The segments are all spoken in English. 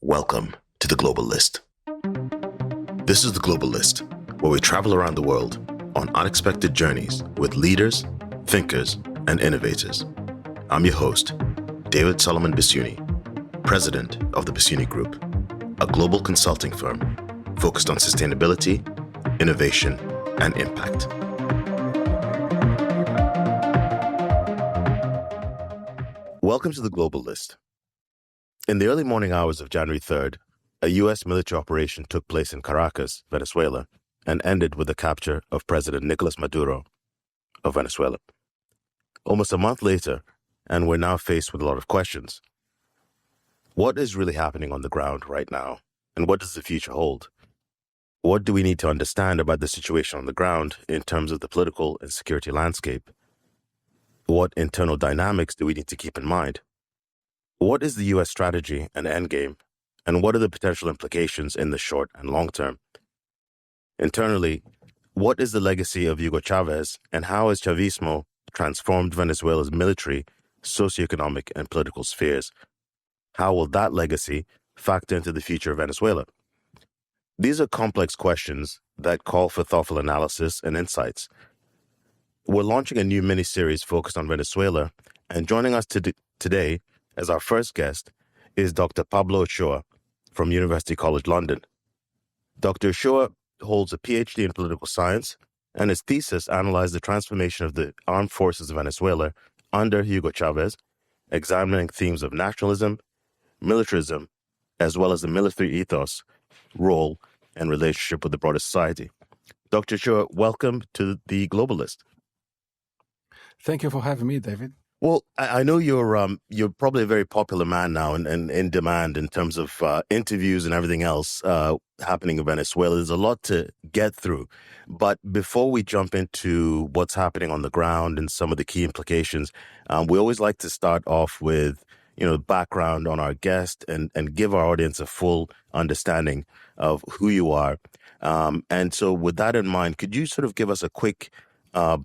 Welcome to the Global List. This is the Global List, where we travel around the world on unexpected journeys with leaders, thinkers, and innovators. I'm your host, David Solomon Bassiouni, president of the Bassiouni Group, a global consulting firm focused on sustainability, innovation, and impact. Welcome to the Global List. In the early morning hours of January 3rd, a U.S. military operation took place in Caracas, Venezuela, and ended with the capture of President Nicolás Maduro of Venezuela. Almost a month later, and we're now faced with a lot of questions. What is really happening on the ground right now, and what does the future hold? What do we need to understand about the situation on the ground in terms of the political and security landscape? What internal dynamics do we need to keep in mind? What is the U.S. strategy and endgame, and what are the potential implications in the short and long term? Internally, what is the legacy of Hugo Chávez, and how has Chavismo transformed Venezuela's military, socioeconomic, and political spheres? How will that legacy factor into the future of Venezuela? These are complex questions that call for thoughtful analysis and insights. We're launching a new mini-series focused on Venezuela, and joining us today as our first guest is Dr. Pablo Uchoa from University College London. Dr. Uchoa holds a PhD in political science, and his thesis analyzed the transformation of the armed forces of Venezuela under Hugo Chávez, examining themes of nationalism, militarism, as well as the military ethos, role, and relationship with the broader society. Dr. Uchoa, welcome to the Global List. Thank you for having me, David. Well, I know you're probably a very popular man now and in demand in terms of interviews and everything else happening in Venezuela. There's a lot to get through. But before we jump into what's happening on the ground and some of the key implications, we always like to start off with background on our guest and give our audience a full understanding of who you are. And so with that in mind, could you sort of give us a quick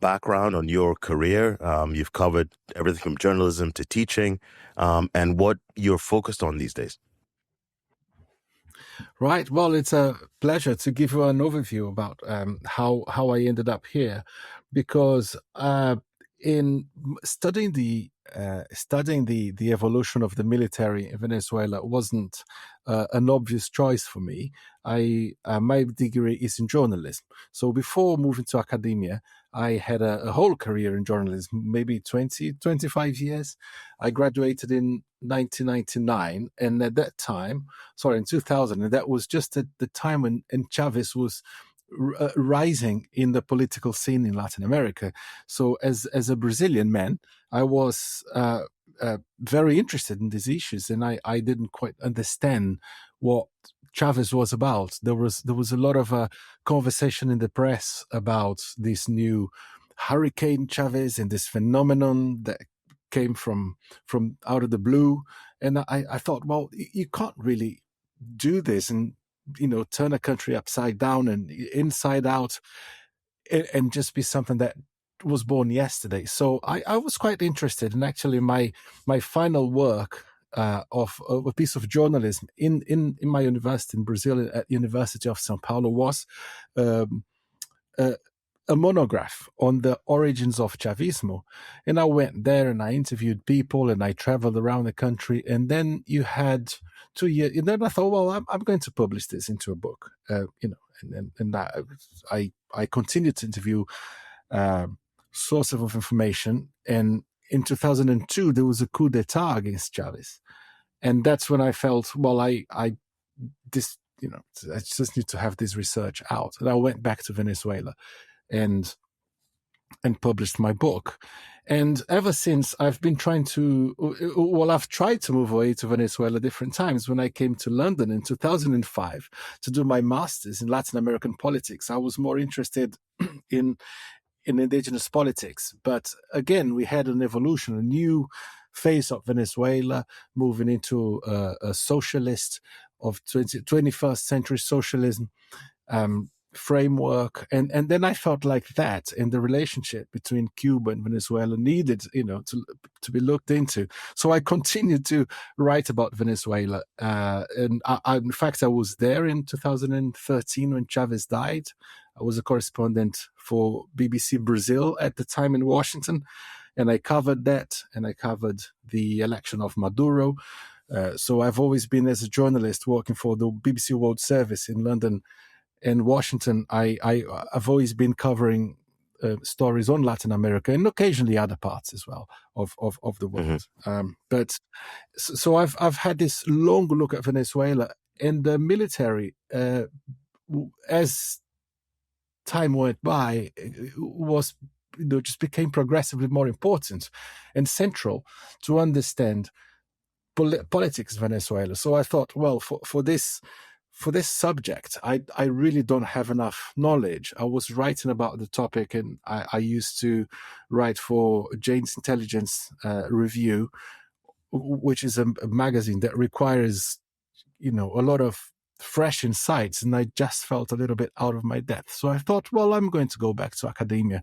background on your career? You've covered everything from journalism to teaching, and what you're focused on these days. Right. Well, it's a pleasure to give you an overview about how I ended up here, because in studying the evolution of the military in Venezuela wasn't an obvious choice for me. My degree is in journalism. So before moving to academia, I had a whole career in journalism, maybe 25 years. I graduated in 1999, and at that time, in 2000, and that was just at the time when Chavez was rising in the political scene in Latin America. So as a Brazilian man, I was very interested in these issues, and I didn't quite understand what Chavez was about. There was a lot of conversation in the press about this new hurricane Chavez and this phenomenon that came from out of the blue. And I thought, well, you can't really do this and turn a country upside down and inside out and just be something that was born yesterday. So I was quite interested, and actually my final work of a piece of journalism in my university in Brazil at University of São Paulo was a monograph on the origins of Chavismo. And I went there and I interviewed people and I traveled around the country. And then you had 2 years, and then I thought, well, I'm going to publish this into a book, and I continued to interview sources of information. And in 2002, there was a coup d'etat against Chavez. And that's when I felt, well, I just need to have this research out. And I went back to Venezuela and published my book. And ever since, I've tried to move away to Venezuela different times. When I came to London in 2005 to do my master's in Latin American politics, I was more interested in indigenous politics. But again, we had an evolution, a new phase of Venezuela, moving into a socialist of 21st century socialism. framework, and then I felt like that, and the relationship between Cuba and Venezuela needed, to be looked into. So I continued to write about Venezuela, and in fact, I was there in 2013 when Chavez died. I was a correspondent for BBC Brazil at the time in Washington, and I covered that, and I covered the election of Maduro. So I've always been, as a journalist working for the BBC World Service in London and Washington, I've always been covering stories on Latin America and occasionally other parts as well of the world. But so I've had this long look at Venezuela, and the military, as time went by, was just became progressively more important and central to understand politics in Venezuela. So I thought, well, for this subject, I really don't have enough knowledge. I was writing about the topic, and I used to write for Jane's Intelligence Review, which is a magazine that requires, a lot of fresh insights, and I just felt a little bit out of my depth. So I thought, well, I'm going to go back to academia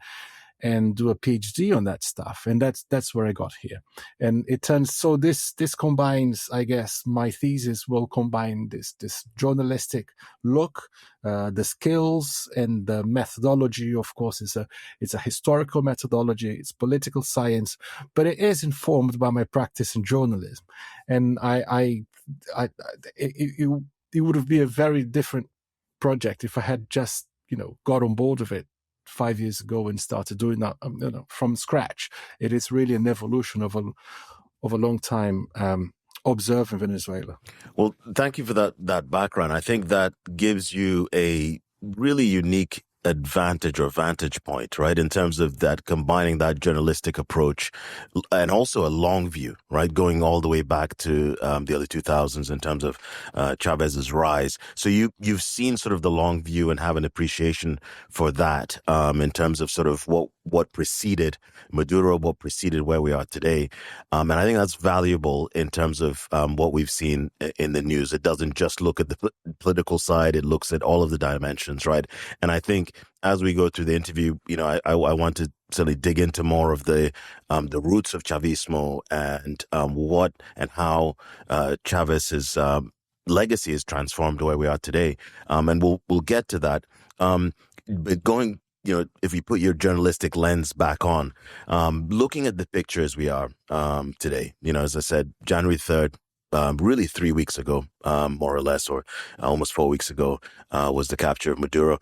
and do a PhD on that stuff, and that's where I got here. And it turns so this combines, I guess, my thesis will combine this journalistic look, the skills and the methodology. Of course, it's a historical methodology, it's political science, but it is informed by my practice in journalism. And it would have been a very different project if I had just got on board with it 5 years ago and started doing that from scratch. It is really an evolution of a long time observing Venezuela. Well, thank you for that background. I think that gives you a really unique advantage or vantage point, right, in terms of that, combining that journalistic approach and also a long view, right, going all the way back to the early 2000s in terms of Chavez's rise. So you've seen sort of the long view and have an appreciation for that in terms of sort of what preceded Maduro, what preceded where we are today. And I think that's valuable in terms of what we've seen in the news. It doesn't just look at the political side, it looks at all of the dimensions, right? And I think as we go through the interview, I want to certainly dig into more of the roots of Chavismo and what and how Chavez's legacy is transformed to where we are today. And we'll get to that. But going, if you put your journalistic lens back on, looking at the picture as we are today, as I said, January 3rd, really 3 weeks ago, more or less, or almost 4 weeks ago, was the capture of Maduro.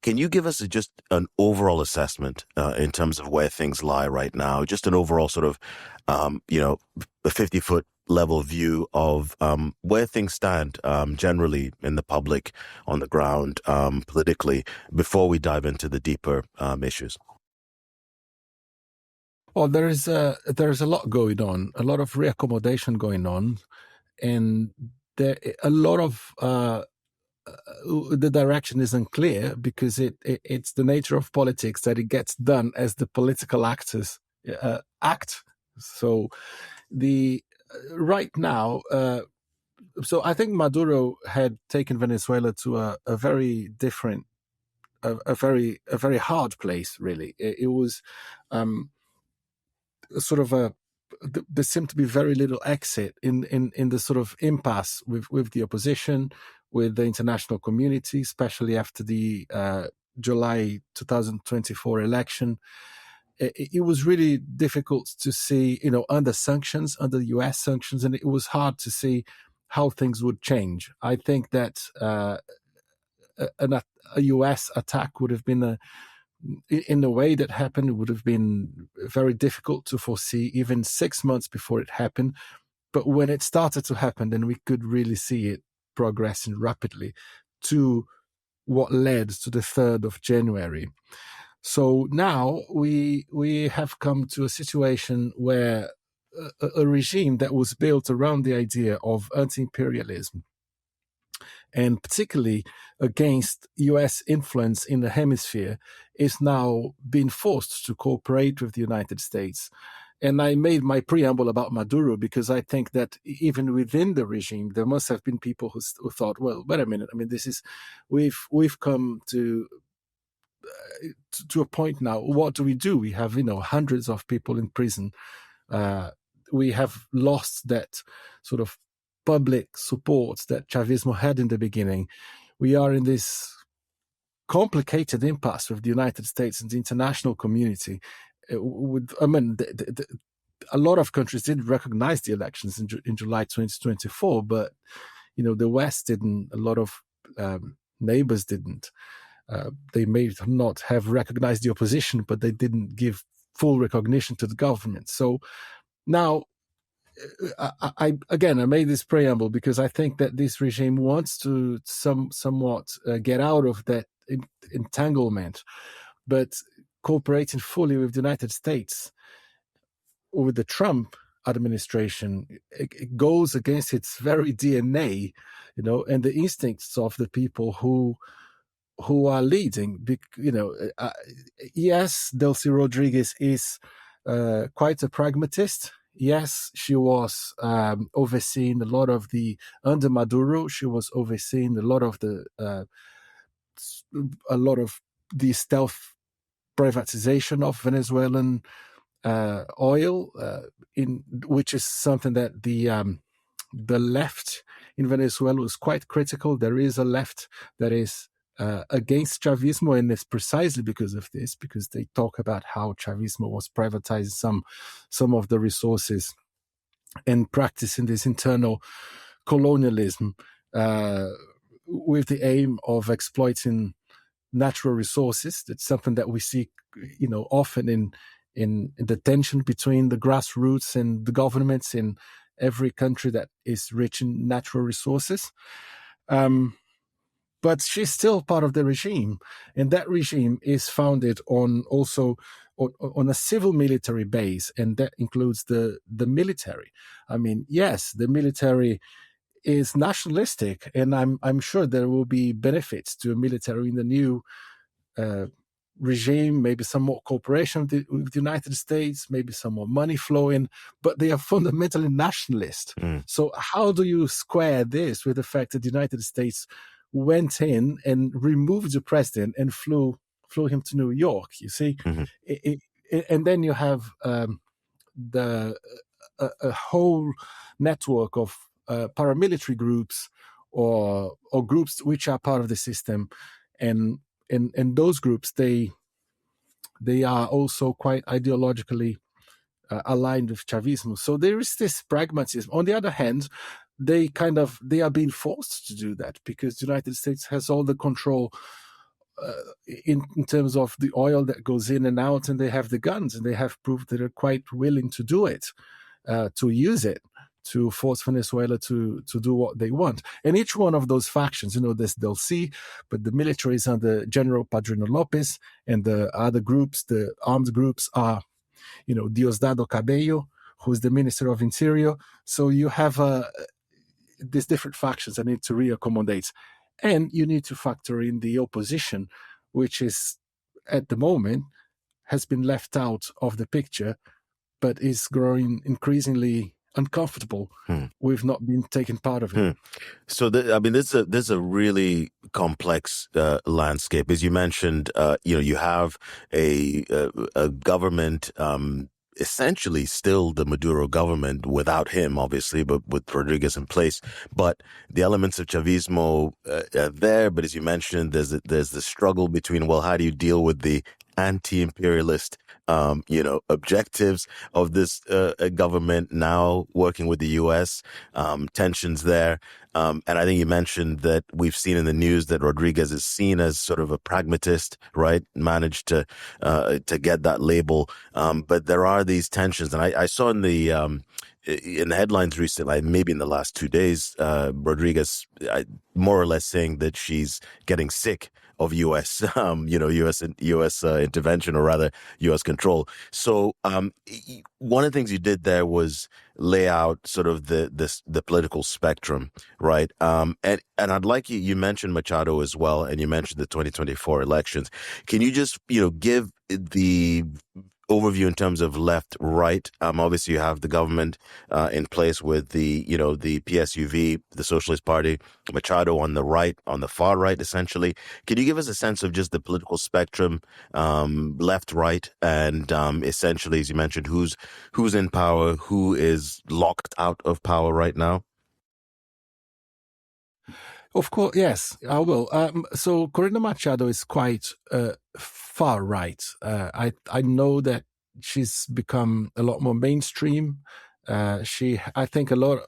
Can you give us just an overall assessment in terms of where things lie right now? Just an overall sort of, a 50-foot level view of where things stand generally in the public, on the ground, politically, before we dive into the deeper issues. Well, there is a lot going on, a lot of reaccommodation going on, and a lot of the direction is unclear because it's the nature of politics that it gets done as the political actors act. So right now, so I think Maduro had taken Venezuela to a very different, a very hard place. Really, it was sort of there seemed to be very little exit in the sort of impasse with the opposition, with the international community, especially after the July 2024 election. It was really difficult to see, under sanctions, under US sanctions, and it was hard to see how things would change. I think that a US attack would have been in the way that happened, it would have been very difficult to foresee even 6 months before it happened. But when it started to happen, then we could really see it progressing rapidly to what led to the 3rd of January. So now we have come to a situation where a regime that was built around the idea of anti-imperialism, and particularly against US influence in the hemisphere, is now being forced to cooperate with the United States And I made my preamble about Maduro because I think that even within the regime, there must have been people who thought, well, wait a minute. I mean, we've come to a point now. What do? We have, hundreds of people in prison. We have lost that sort of public support that Chavismo had in the beginning. We are in this complicated impasse with the United States and the international community. A lot of countries did recognize the elections in July 2024, but the West didn't. A lot of neighbors didn't. They may not have recognized the opposition, but they didn't give full recognition to the government. So now, I made this preamble because I think that this regime wants to somewhat get out of that entanglement, but cooperating fully with the United States or with the Trump administration, it goes against its very DNA, and the instincts of the people who are leading. Yes, Delcy Rodriguez is quite a pragmatist. Yes, she was overseeing a lot of the, under Maduro, she was overseeing a lot of the stealth privatization of Venezuelan oil, which is something that the left in Venezuela is quite critical. There is a left that is against Chavismo, and it's precisely because of this, because they talk about how Chavismo was privatizing some of the resources and practicing this internal colonialism with the aim of exploiting natural resources. That's something that we see, often in the tension between the grassroots and the governments in every country that is rich in natural resources. But she's still part of the regime, and that regime is founded on a civil military base, and that includes the military. I mean, yes, the military is nationalistic, and I'm sure there will be benefits to a military in the new regime, maybe some more cooperation with the United States, maybe some more money flowing, but they are fundamentally nationalist. So how do you square this with the fact that the United States went in and removed the president and flew him to New York? You see, and then you have a whole network of paramilitary groups or groups which are part of the system, and those groups they are also quite ideologically aligned with Chavismo. So there is this pragmatism. On the other hand, they are being forced to do that because the United States has all the control in terms of the oil that goes in and out, and they have the guns, and they have proved that they're quite willing to do it, to use it, to force Venezuela to do what they want. And each one of those factions, there's Delcy, but the military is under General Padrino Lopez, and the other groups, the armed groups, are, Diosdado Cabello, who's the Minister of Interior. So you have these different factions that need to reaccommodate. And you need to factor in the opposition, which is, at the moment, has been left out of the picture, but is growing increasingly uncomfortable with not being taken part of it. So, this is a really complex landscape. As you mentioned, you have a government, essentially still the Maduro government without him, obviously, but with Rodriguez in place. But the elements of Chavismo are there. But as you mentioned, there's the struggle between, well, how do you deal with the anti-imperialist objectives of this government now working with the U.S., tensions there. And I think you mentioned that we've seen in the news that Rodriguez is seen as sort of a pragmatist, right? Managed to get that label. But there are these tensions. And I saw in the headlines recently, maybe in the last 2 days, Rodriguez more or less saying that she's getting sick of U.S. U.S. intervention, or rather U.S. control. So one of the things you did there was lay out sort of the political spectrum, right? And I'd like you mentioned Machado as well, and you mentioned the 2024 elections. Can you just give the overview in terms of left, right. Obviously, you have the government in place with the PSUV, the Socialist Party, Machado on the right, on the far right, essentially. Can you give us a sense of just the political spectrum, left, right, and essentially, as you mentioned, who's in power, who is locked out of power right now? Of course, yes, I will. So Corina Machado is quite far right. I know that she's become a lot more mainstream. I think a lot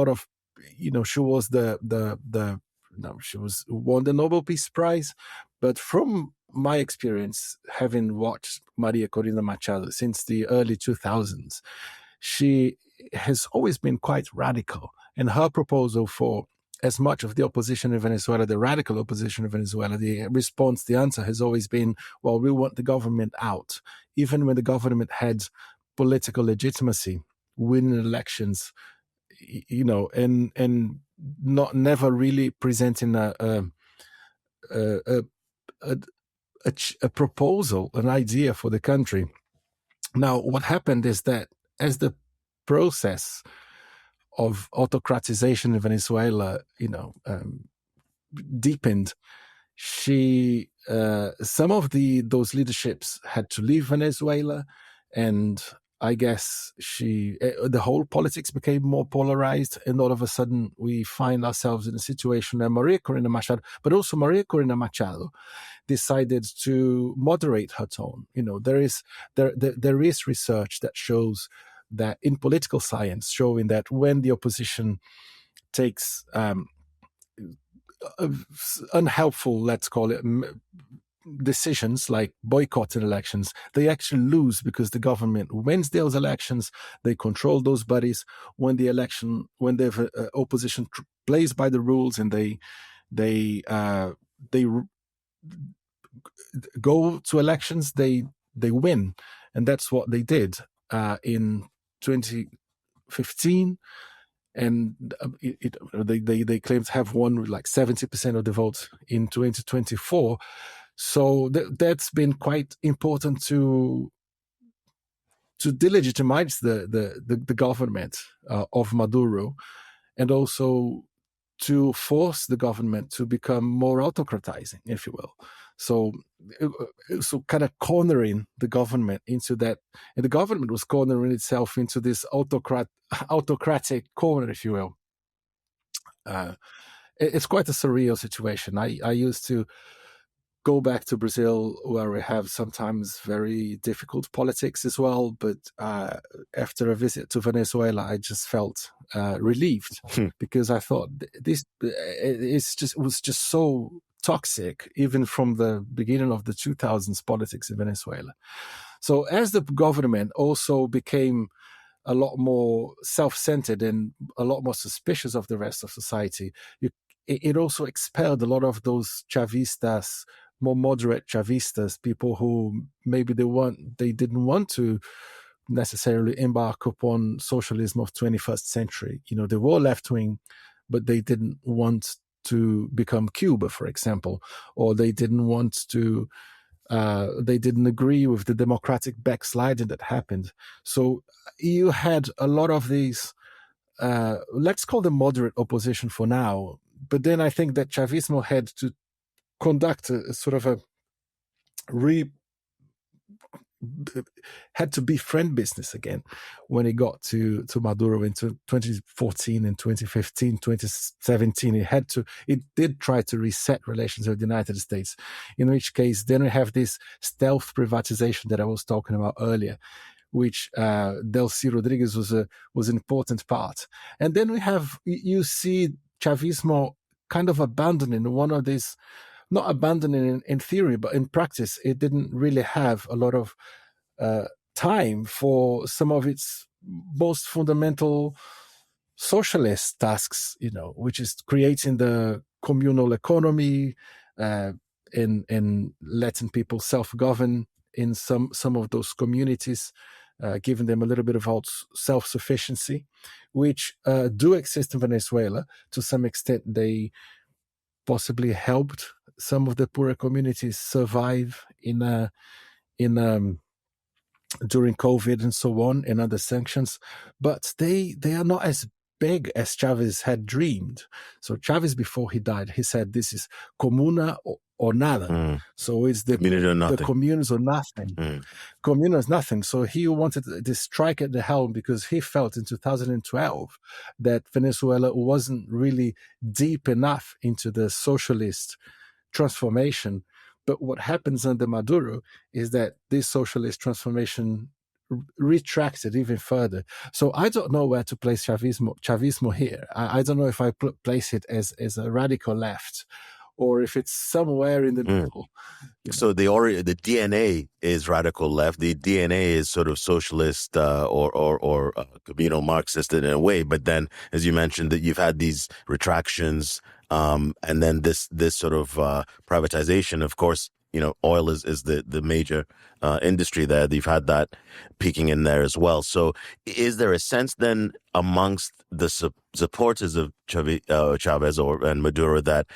of, she was she won the Nobel Peace Prize, but from my experience, having watched Maria Corina Machado since the early 2000s, she has always been quite radical, and her proposal for as much of the opposition in Venezuela, the radical opposition in Venezuela, the response, the answer has always been, well, we want the government out. Even when the government had political legitimacy, winning elections, and never really presenting a proposal, an idea for the country. Now, what happened is that as the process of autocratization in Venezuela, deepened, some of those leaderships had to leave Venezuela, and I guess the whole politics became more polarized, and all of a sudden we find ourselves in a situation where Maria Corina Machado decided to moderate her tone. There is research that shows that in political science, showing that when the opposition takes unhelpful, let's call it, decisions like boycotting elections, they actually lose because the government wins those elections. They control those bodies. When the opposition plays by the rules and they go to elections, they win, and that's what they did in 2015. And they claim to have won like 70% of the votes in 2024. So that's been quite important to delegitimize the government of Maduro, and also to force the government to become more autocratizing, if you will. So kind of cornering the government into that, and the government was cornering itself into this autocratic corner, if you will. It's quite a surreal situation. I used to go back to Brazil, where we have sometimes very difficult politics as well. But after a visit to Venezuela, I just felt relieved because I thought it was just so toxic, even from the beginning of the 2000s politics in Venezuela. So as the government also became a lot more self-centered and a lot more suspicious of the rest of society, it also expelled a lot of those Chavistas, more moderate Chavistas, people who maybe they didn't want to necessarily embark upon socialism of 21st century. They were left-wing, but they didn't want to become Cuba, for example, or they didn't want to they didn't agree with the democratic backsliding that happened. So you had a lot of these, let's call them moderate opposition for now. But then I think that Chavismo had to conduct a sort of had to befriend business again when it got to Maduro into 2014 and 2015, 2017. It did try to reset relations with the United States, in which case then we have this stealth privatization that I was talking about earlier, which Delcy Rodriguez was an important part. And then you see Chavismo kind of abandoning one of these, not abandoning in theory, but in practice, it didn't really have a lot of time for some of its most fundamental socialist tasks, which is creating the communal economy and letting people self-govern in some of those communities, giving them a little bit of self-sufficiency, which do exist in Venezuela. To some extent, they possibly helped some of the poorer communities survive in during COVID and so on, and other sanctions, but they are not as big as Chavez had dreamed. So Chavez, before he died, he said this is comuna or nada. So it's the Community or nothing. communes or nothing. Comuna is nothing. So he wanted this strike at the helm because he felt in 2012 that Venezuela wasn't really deep enough into the socialist transformation. But what happens under Maduro is that this socialist transformation retracted even further. So I don't know where to place Chavismo here. I don't know if I place it as a radical left or if it's somewhere in the middle. So the DNA is radical left. The DNA is sort of socialist or communal Marxist in a way. But then, as you mentioned, that you've had these retractions, and then this sort of privatization. Of course, oil is the major industry there. You've had that peaking in there as well. So is there a sense then amongst the supporters of Chavez and Maduro that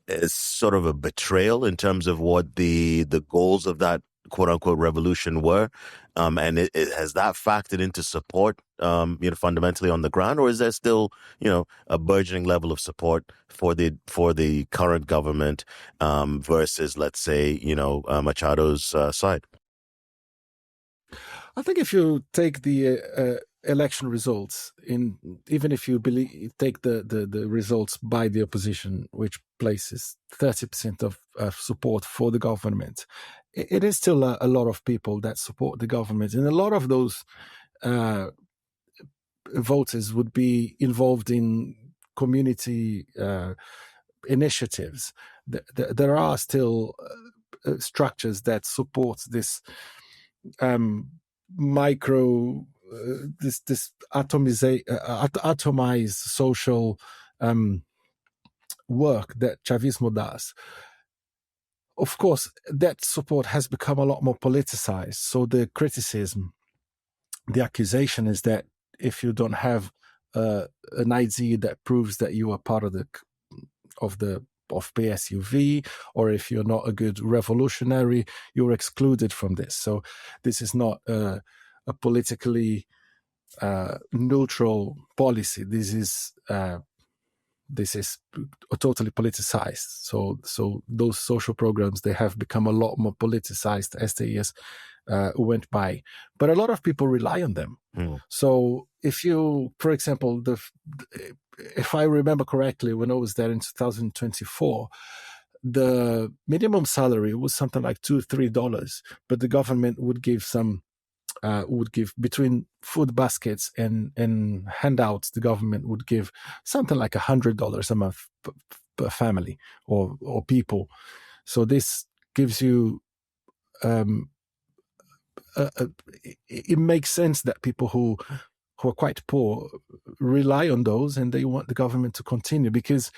it's sort of a betrayal in terms of what the goals of that quote unquote revolution were, and it has that factored into support, fundamentally on the ground, or is there still, a burgeoning level of support for the current government versus, let's say, Machado's side? I think if you take the election results, even if you take the results by the opposition, which places 30% of support for the government, it is still a lot of people that support the government, and a lot of those voters would be involved in community initiatives. There are still structures that support this this atomized social work that Chavismo does. Of course, that support has become a lot more politicized. So the criticism, the accusation is that if you don't have an ID that proves that you are part of PSUV, or if you're not a good revolutionary, you're excluded from this. So this is not a politically neutral policy. This is totally politicized. So those social programs, they have become a lot more politicized as the years went by. But a lot of people rely on them. So if you, for example, if I remember correctly, when I was there in 2024, the minimum salary was something like $2-3, but the government would give between food baskets and handouts, the government would give something like $100 a month per family or people. So this gives you it makes sense that people who are quite poor rely on those, and they want the government to continue, because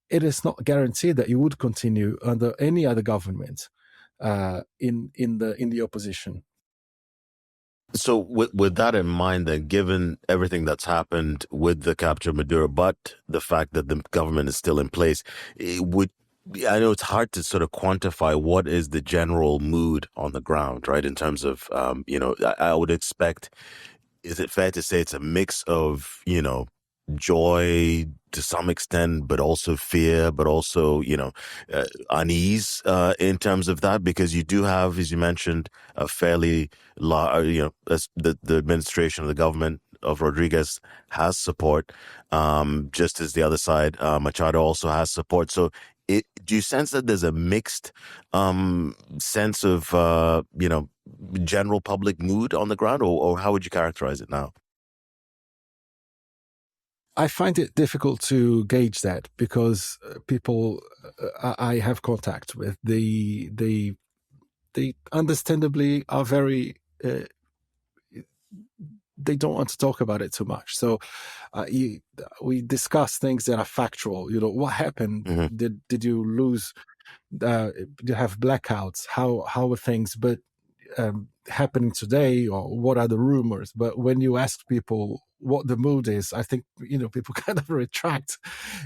it is not guaranteed that you would continue under any other government in the opposition. So with that in mind, then, given everything that's happened with the capture of Maduro, but the fact that the government is still in place, I know it's hard to sort of quantify what is the general mood on the ground, right? In terms of, I would expect, is it fair to say it's a mix of, joy to some extent, but also fear, but also, unease in terms of that, because you do have, as you mentioned, a fairly large, the administration of the government of Rodriguez has support, just as the other side, Machado also has support. So do you sense that there's a mixed sense of, general public mood on the ground, or how would you characterize it now? I find it difficult to gauge that, because people I have contact with, they understandably are very they don't want to talk about it too much. So we discuss things that are factual. What happened? Mm-hmm. Did you lose? Did you have blackouts? How are things? But happening today, or what are the rumors? But when you ask people what the mood is, I think people kind of retract,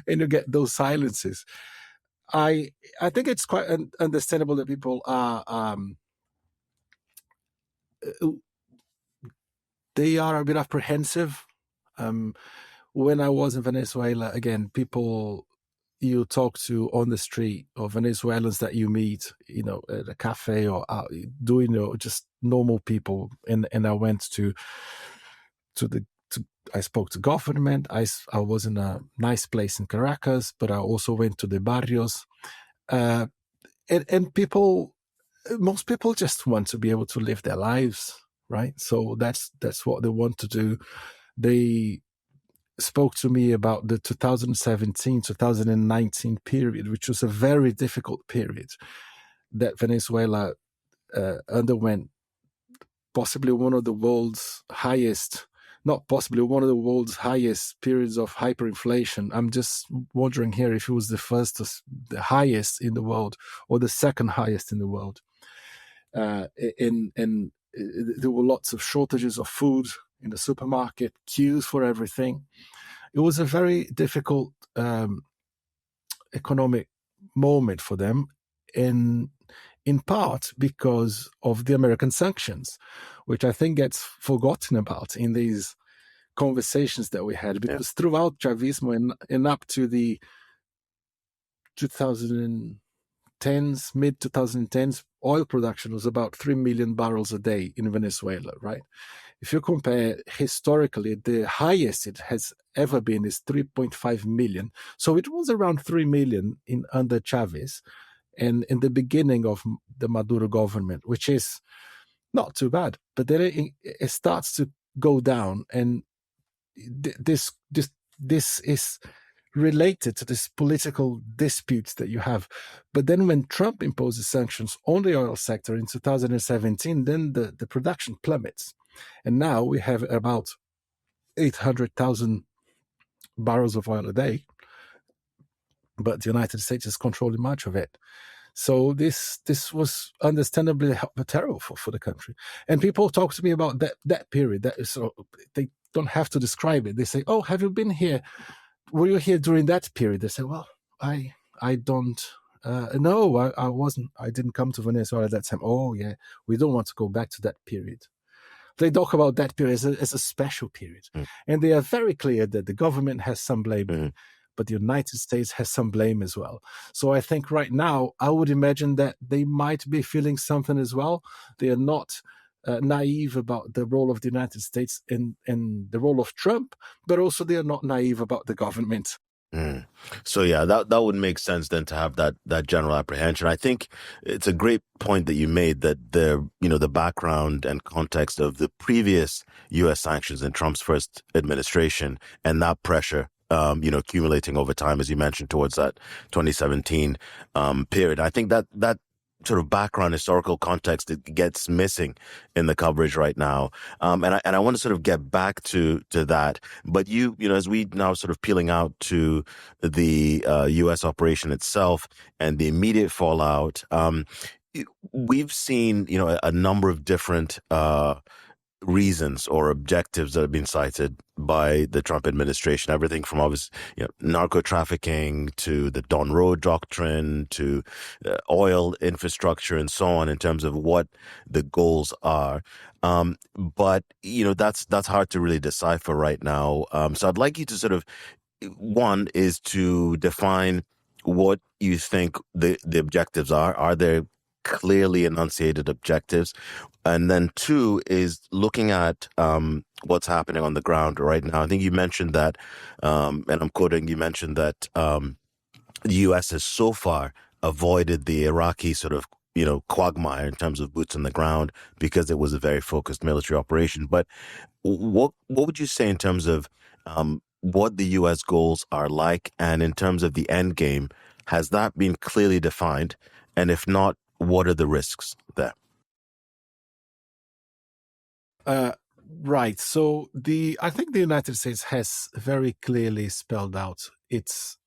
and you get those silences. I think it's quite understandable that people are they are a bit apprehensive. When I was in Venezuela, again, people you talk to on the street, or Venezuelans that you meet, at a cafe or out, just normal people. And I went I spoke to government. I was in a nice place in Caracas, but I also went to the barrios. And most people just want to be able to live their lives, right? So that's what they want to do. They spoke to me about the 2017-2019 period, which was a very difficult period that Venezuela underwent. Possibly one of the world's highest periods of hyperinflation. I'm just wondering here if it was the the highest in the world, or the second highest in the world. And there were lots of shortages of food in the supermarket, queues for everything. It was a very difficult economic moment for them, in part because of the American sanctions, which I think gets forgotten about in these conversations that we had, because throughout Chavismo and up to the 2010s, mid-2010s, oil production was about 3 million barrels a day in Venezuela, right? If you compare historically, the highest it has ever been is 3.5 million. So it was around 3 million under Chavez, and in the beginning of the Maduro government, which is not too bad. But then it starts to go down, and this is related to this political disputes that you have. But then when Trump imposes sanctions on the oil sector in 2017, then the production plummets. And now we have about 800,000 barrels of oil a day, but the United States is controlling much of it. So this was understandably terrible for the country. And people talk to me about that period. They don't have to describe it. They say, "Oh, have you been here? Were you here during that period?" They say, "Well, I don't. No, I wasn't. I didn't come to Venezuela at that time." "Oh, yeah, we don't want to go back to that period." They talk about that period as a special period. And they are very clear that the government has some blame, but the United States has some blame as well. So I think right now, I would imagine that they might be feeling something as well. They are not naive about the role of the United States and the role of Trump, but also they are not naive about the government. So yeah, that would make sense then to have that general apprehension. I think it's a great point that you made, that the background and context of the previous U.S. sanctions in Trump's first administration, and that pressure accumulating over time, as you mentioned, towards that 2017 period. I think that sort of background historical context, it gets missing in the coverage right now. And I want to sort of get back to that. But as we now sort of peeling out to the U.S. operation itself and the immediate fallout, we've seen, a number of different reasons or objectives that have been cited by the Trump administration, everything from obviously narco trafficking to the Monroe Doctrine to oil infrastructure and so on, in terms of what the goals are. But that's hard to really decipher right now. So I'd like you to sort of, one is to define what you think the objectives are. Are there clearly enunciated objectives? And then two is looking at what's happening on the ground right now. I think you mentioned that, and I'm quoting, you mentioned that the U.S. has so far avoided the Iraqi sort of, quagmire in terms of boots on the ground, because it was a very focused military operation. But what would you say in terms of what the U.S. goals are like, and in terms of the end game, has that been clearly defined? And if not, what are the risks there? Right. So I think the United States has very clearly spelled out its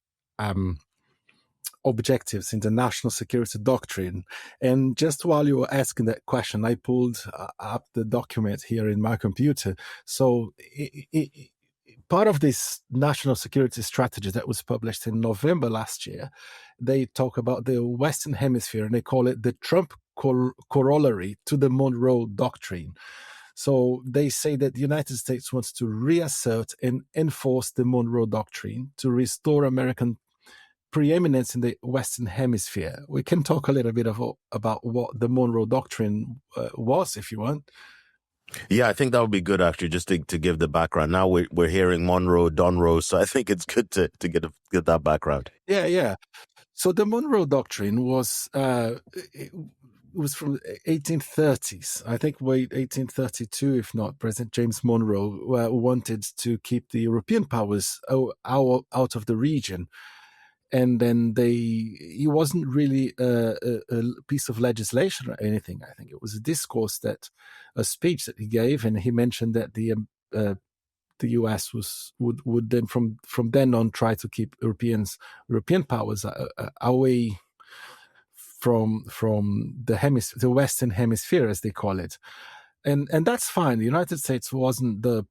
objectives in the national security doctrine. And just while you were asking that question, I pulled up the document here in my computer. So part of this national security strategy that was published in November last year, they talk about the Western Hemisphere, and they call it the Trump corollary to the Monroe Doctrine. So they say that the United States wants to reassert and enforce the Monroe Doctrine to restore American preeminence in the Western Hemisphere. We can talk a little bit about what the Monroe Doctrine was, if you want. Yeah, I think that would be good, actually, just to give the background. Now we're hearing Monroe, Donroe, so I think it's good to get that background. Yeah. So the Monroe Doctrine was it was from 1830s. I think 1832, if not. President James Monroe wanted to keep the European powers out of the region. And then he wasn't really a piece of legislation or anything. I think it was a speech that he gave, and he mentioned that the U.S. would then from then on try to keep European powers away from the Western Hemisphere, as they call it, and that's fine. The United States wasn't the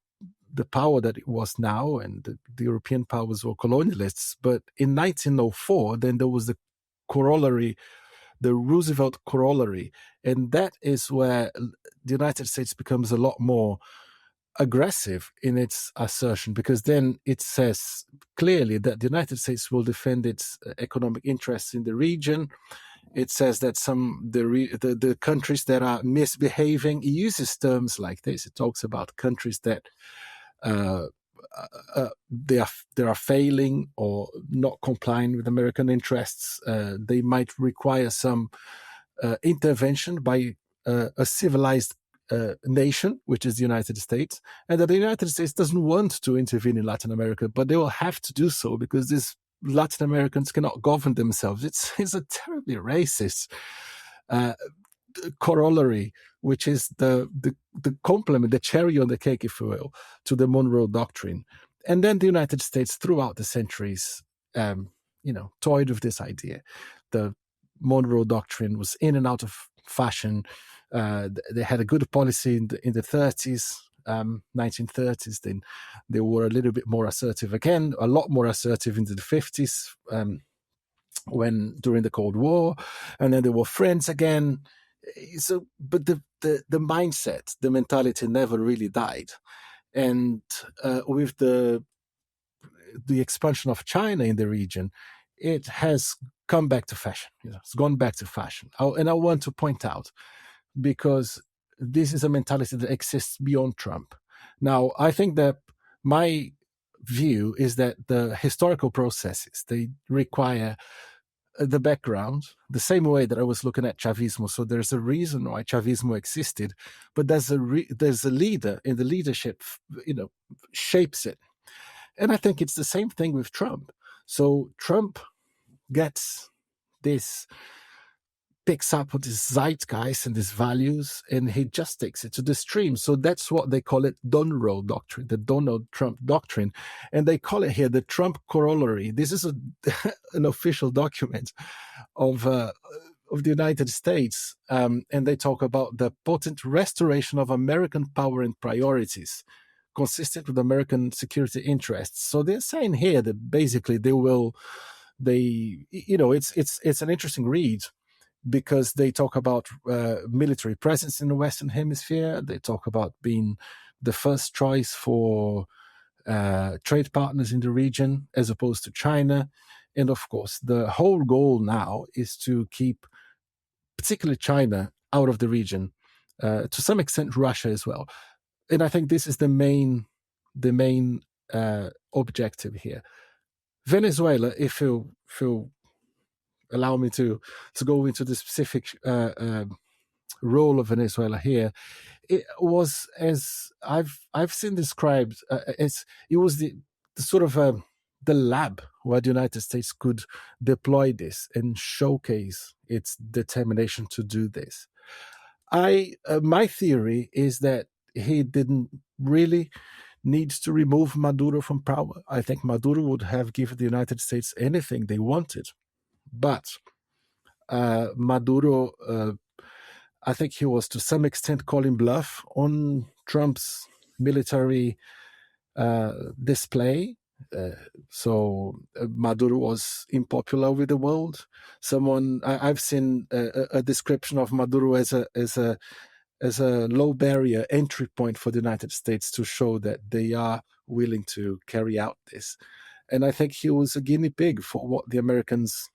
power that it was now, and the European powers were colonialists. But in 1904, then there was the corollary, the Roosevelt corollary, and that is where the United States becomes a lot more aggressive in its assertion, because then it says clearly that the United States will defend its economic interests in the region. It says that the countries that are misbehaving, it uses terms like this. It talks about countries that they are failing or not complying with American interests. They might require some intervention by a civilized nation, which is the United States, and that the United States doesn't want to intervene in Latin America, but they will have to do so because these Latin Americans cannot govern themselves. It's a terribly racist corollary, which is the complement, the cherry on the cake, if you will, to the Monroe Doctrine. And then the United States, throughout the centuries, toyed with this idea. The Monroe Doctrine was in and out of fashion. They had a good policy in the 30s, 1930s. Then they were a little bit more assertive again, a lot more assertive into the 50s, during the Cold War, and then they were friends again. So, but the mindset, the mentality never really died. And with the expansion of China in the region, it has come back to fashion. It's gone back to fashion. And I want to point out, because this is a mentality that exists beyond Trump. Now, I think that my view is that the historical processes, they require the background, the same way that I was looking at Chavismo. So there's a reason why Chavismo existed, but there's a leader, and the leadership, shapes it. And I think it's the same thing with Trump. So Trump picks up with this zeitgeist and these values, and he just takes it to the extreme. So that's what they call it, Donroe Doctrine, the Donald Trump Doctrine. And they call it here the Trump Corollary. This is an official document of the United States. And they talk about the potent restoration of American power and priorities consistent with American security interests. So they're saying here that basically it's an interesting read, because they talk about military presence in the Western Hemisphere. They talk about being the first choice for trade partners in the region as opposed to China. And of course, the whole goal now is to keep particularly China out of the region, to some extent Russia as well. And I think this is the main objective here. Venezuela, if you allow me to go into the specific role of Venezuela here, it was, as I've seen described, it was the sort of the lab where the United States could deploy this and showcase its determination to do this. My theory is that he didn't really need to remove Maduro from power. I think Maduro would have given the United States anything they wanted. But Maduro, I think he was to some extent calling bluff on Trump's military display. So Maduro was unpopular with the world. I've seen a description of Maduro as a as a low barrier entry point for the United States to show that they are willing to carry out this. And I think he was a guinea pig for what the Americans,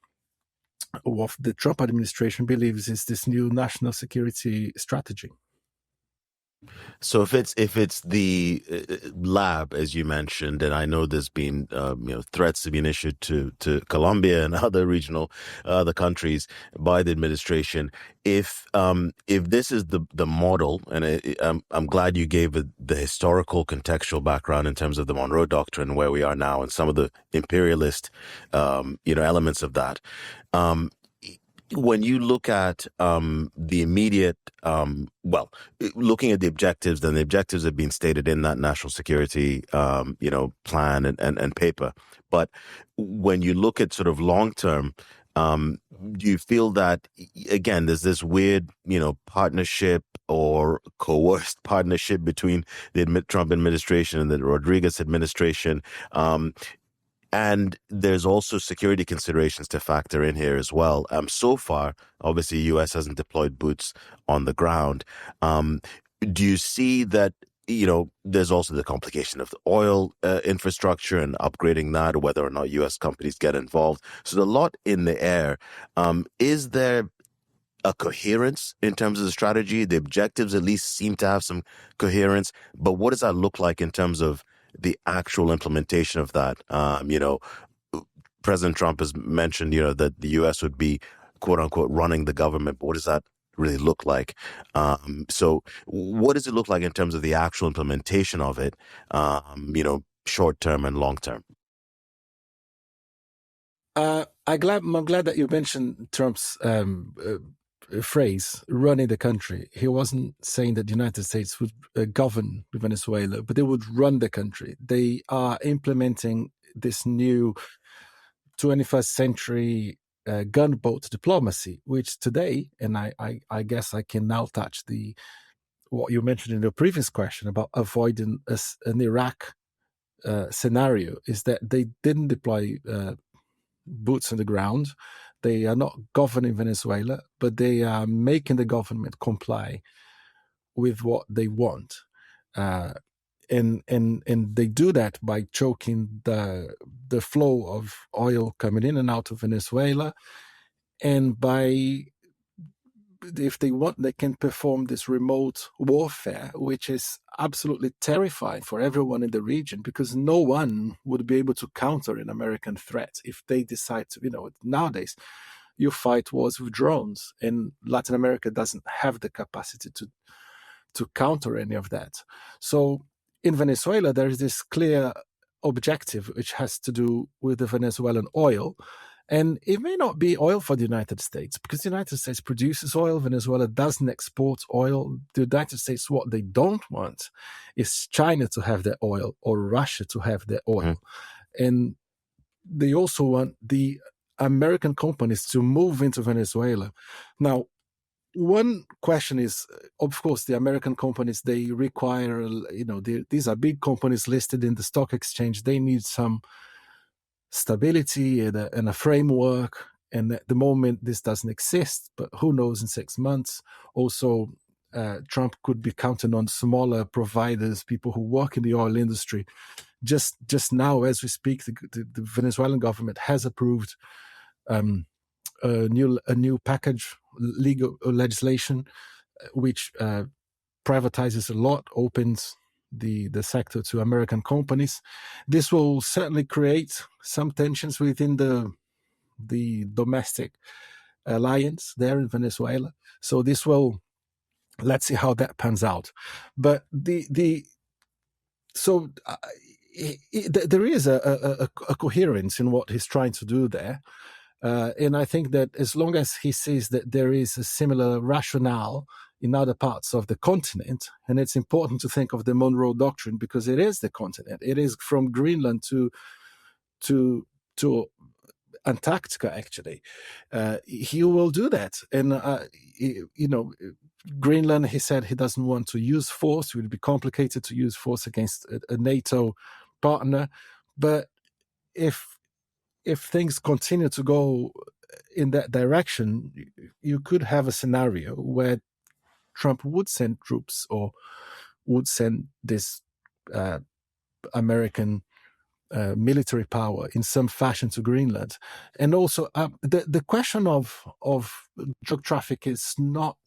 what the Trump administration believes is this new national security strategy. So if it's the lab, as you mentioned, and I know there's been threats have been issued to Colombia and other regional other countries by the administration. If this is the model, and I'm glad you gave the historical contextual background in terms of the Monroe Doctrine, where we are now, and some of the imperialist elements of that. When you look at the immediate, looking at the objectives, then the objectives have been stated in that national security, plan and paper. But when you look at sort of long term, do you feel that, again, there's this weird, partnership or coerced partnership between the Trump administration and the Rodriguez administration? And there's also security considerations to factor in here as well. So far, obviously, the U.S. hasn't deployed boots on the ground. Do you see that, there's also the complication of the oil infrastructure and upgrading that, or whether or not U.S. companies get involved? So there's a lot in the air. Is there a coherence in terms of the strategy? The objectives at least seem to have some coherence. But what does that look like in terms of the actual implementation of that? President Trump has mentioned, that the U.S. would be, quote unquote, running the government. But what does that really look like? So what does it look like in terms of the actual implementation of it, short term and long term? I'm glad that you mentioned Trump's phrase, running the country. He wasn't saying that the United States would govern Venezuela, but they would run the country. They are implementing this new 21st century gunboat diplomacy, which today, and I guess I can now touch what you mentioned in the previous question about avoiding an Iraq scenario, is that they didn't deploy boots on the ground. They are not governing Venezuela, but they are making the government comply with what they want. And they do that by choking the flow of oil coming in and out of Venezuela. And if they want, they can perform this remote warfare, which is absolutely terrifying for everyone in the region, because no one would be able to counter an American threat if they decide to, nowadays you fight wars with drones, and Latin America doesn't have the capacity to counter any of that. So in Venezuela, there is this clear objective, which has to do with the Venezuelan oil. And it may not be oil for the United States, because the United States produces oil. Venezuela doesn't export oil. The United States, what they don't want is China to have their oil or Russia to have their oil. And they also want the American companies to move into Venezuela. Now, one question is, of course, the American companies, they require, these are big companies listed in the stock exchange. They need some stability and a framework. And at the moment, this doesn't exist, but who knows in 6 months. Also, Trump could be counting on smaller providers, people who work in the oil industry. Just now, as we speak, the Venezuelan government has approved a new package, legal legislation, which privatizes a lot, opens the sector to American companies. This will certainly create some tensions within the domestic alliance there in Venezuela. So let's see how that pans out. But there is a coherence in what he's trying to do there. And I think that as long as he sees that there is a similar rationale in other parts of the continent, and it's important to think of the Monroe Doctrine, because it is the continent. It is from Greenland to Antarctica, actually. He will do that. And, Greenland, he said he doesn't want to use force. It would be complicated to use force against a NATO partner. But if things continue to go in that direction, you could have a scenario where Trump would send troops or would send this American military power in some fashion to Greenland. And also the question of drug traffic is not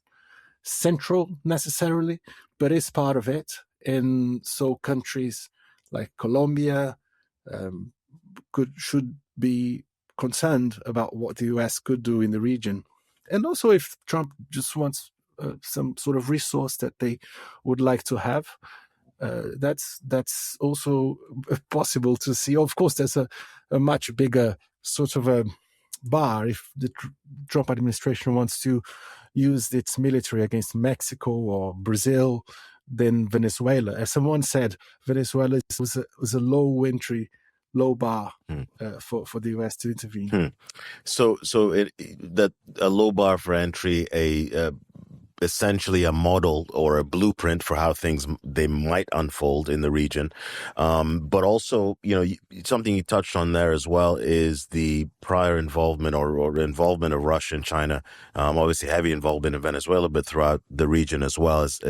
central necessarily, but is part of it. And so countries like Colombia should be concerned about what the US could do in the region. And also if Trump just wants some sort of resource that they would like to have, that's also possible to see. Of course, there's a much bigger sort of a bar if the Trump administration wants to use its military against Mexico or Brazil than Venezuela. As someone said, Venezuela was a low bar for the US to intervene. So that a low bar for entry, essentially a model or a blueprint for how they might unfold in the region. But also, something you touched on there as well is the prior involvement or involvement of Russia and China. Obviously heavy involvement in Venezuela, but throughout the region as well as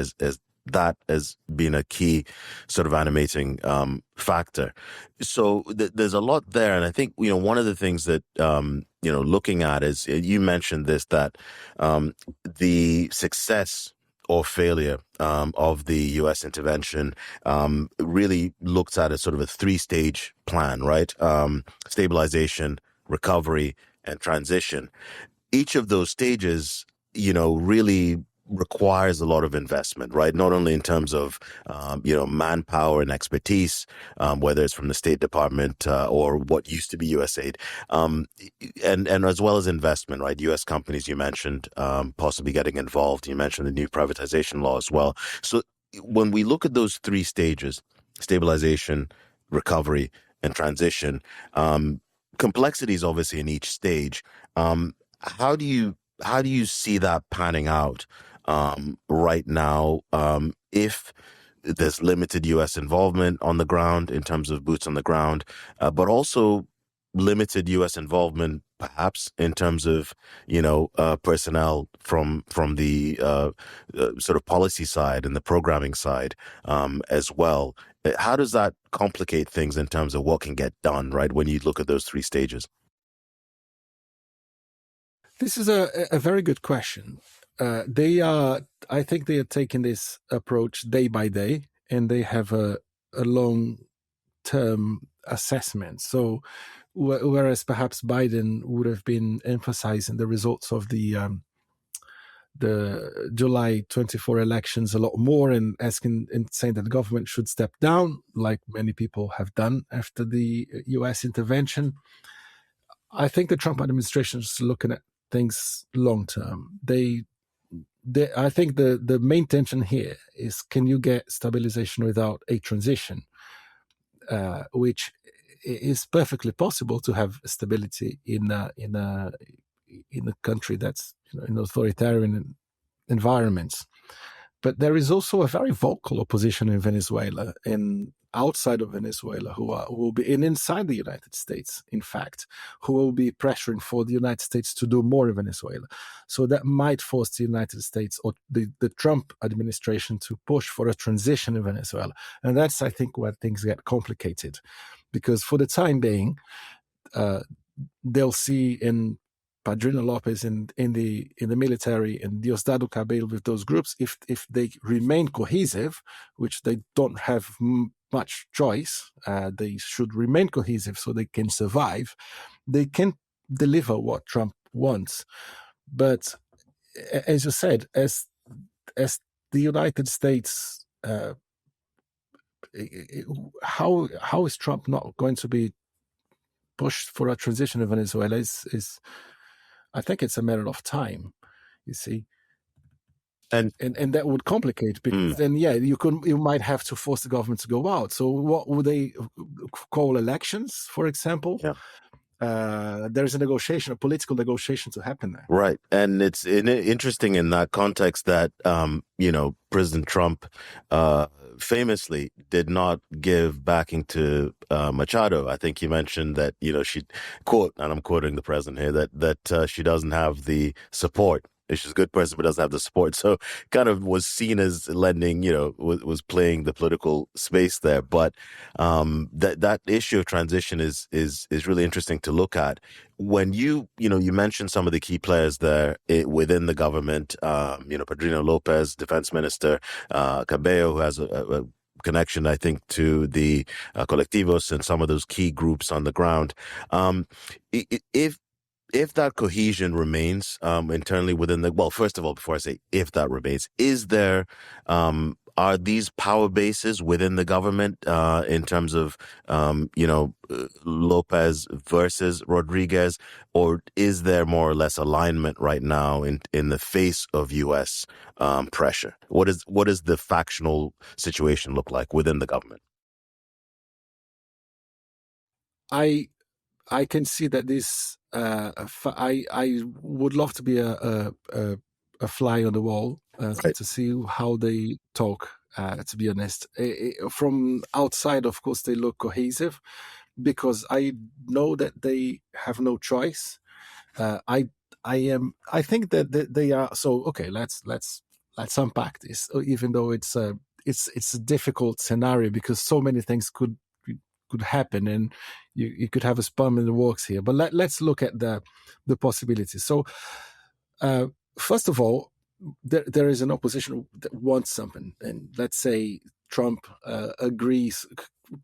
that has been a key sort of animating factor. So there's a lot there. And I think, one of the things that, looking at is, you mentioned this, that the success or failure of the U.S. intervention really looks at a sort of a 3-stage plan, right? Stabilization, recovery, and transition. Each of those stages, really requires a lot of investment, right? Not only in terms of, manpower and expertise, whether it's from the State Department or what used to be USAID, and as well as investment, right? U.S. companies you mentioned possibly getting involved. You mentioned the new privatization law as well. So when we look at those 3 stages, stabilization, recovery, and transition, complexities obviously in each stage. How do you see that panning out right now, if there's limited U.S. involvement on the ground in terms of boots on the ground, but also limited U.S. involvement perhaps in terms of, personnel from the sort of policy side and the programming side as well? How does that complicate things in terms of what can get done, right, when you look at those 3 stages? This is a very good question. I think they are taking this approach day by day, and they have a long-term assessment. So, whereas perhaps Biden would have been emphasizing the results of the July 24 elections a lot more and asking and saying that the government should step down, like many people have done after the U.S. intervention, I think the Trump administration is looking at things long term. I think the main tension here is, can you get stabilization without a transition, which is perfectly possible to have stability in a country that's in authoritarian environments. But there is also a very vocal opposition in Venezuela and outside of Venezuela who will be, and inside the United States, in fact, who will be pressuring for the United States to do more in Venezuela. So that might force the United States or the Trump administration to push for a transition in Venezuela. And that's, I think, where things get complicated. Because for the time being, they'll see in Padrino Lopez in the military and Diosdado Cabello with those groups, if they remain cohesive, which they don't have much choice, they should remain cohesive so they can survive. They can deliver what Trump wants. But as you said, as the United States, how is Trump not going to be pushed for a transition in Venezuela? Is I think it's a matter of time, you see, and that would complicate, because then you might have to force the government to go out. So what would they call elections, for example? Yeah. There's a political negotiation to happen there. Right. And it's interesting in that context that, President Trump famously did not give backing to Machado. I think he mentioned that, she, quote, and I'm quoting the president here, that she doesn't have the support She's just a good person, but doesn't have the support. So kind of was seen as lending, was playing the political space there. But that issue of transition is really interesting to look at. When you mentioned some of the key players there within the government, Pedrino Lopez, defense minister, Cabello, who has a connection, I think, to the colectivos and some of those key groups on the ground. If that cohesion remains internally within first of all, before I say if that remains, are these power bases within the government in terms of, Lopez versus Rodriguez, or is there more or less alignment right now in the face of U.S. pressure? What does the factional situation look like within the government? I can see that this. I would love to be a fly on the wall Right. to see how they talk. To be honest, from outside, of course, they look cohesive because I know that they have no choice. I think that they are. So okay, let's unpack this. Even though it's a difficult scenario because so many things could happen and you could have a sperm in the works here. But let's look at the possibilities. So first of all, there is an opposition that wants something, and let's say Trump agrees.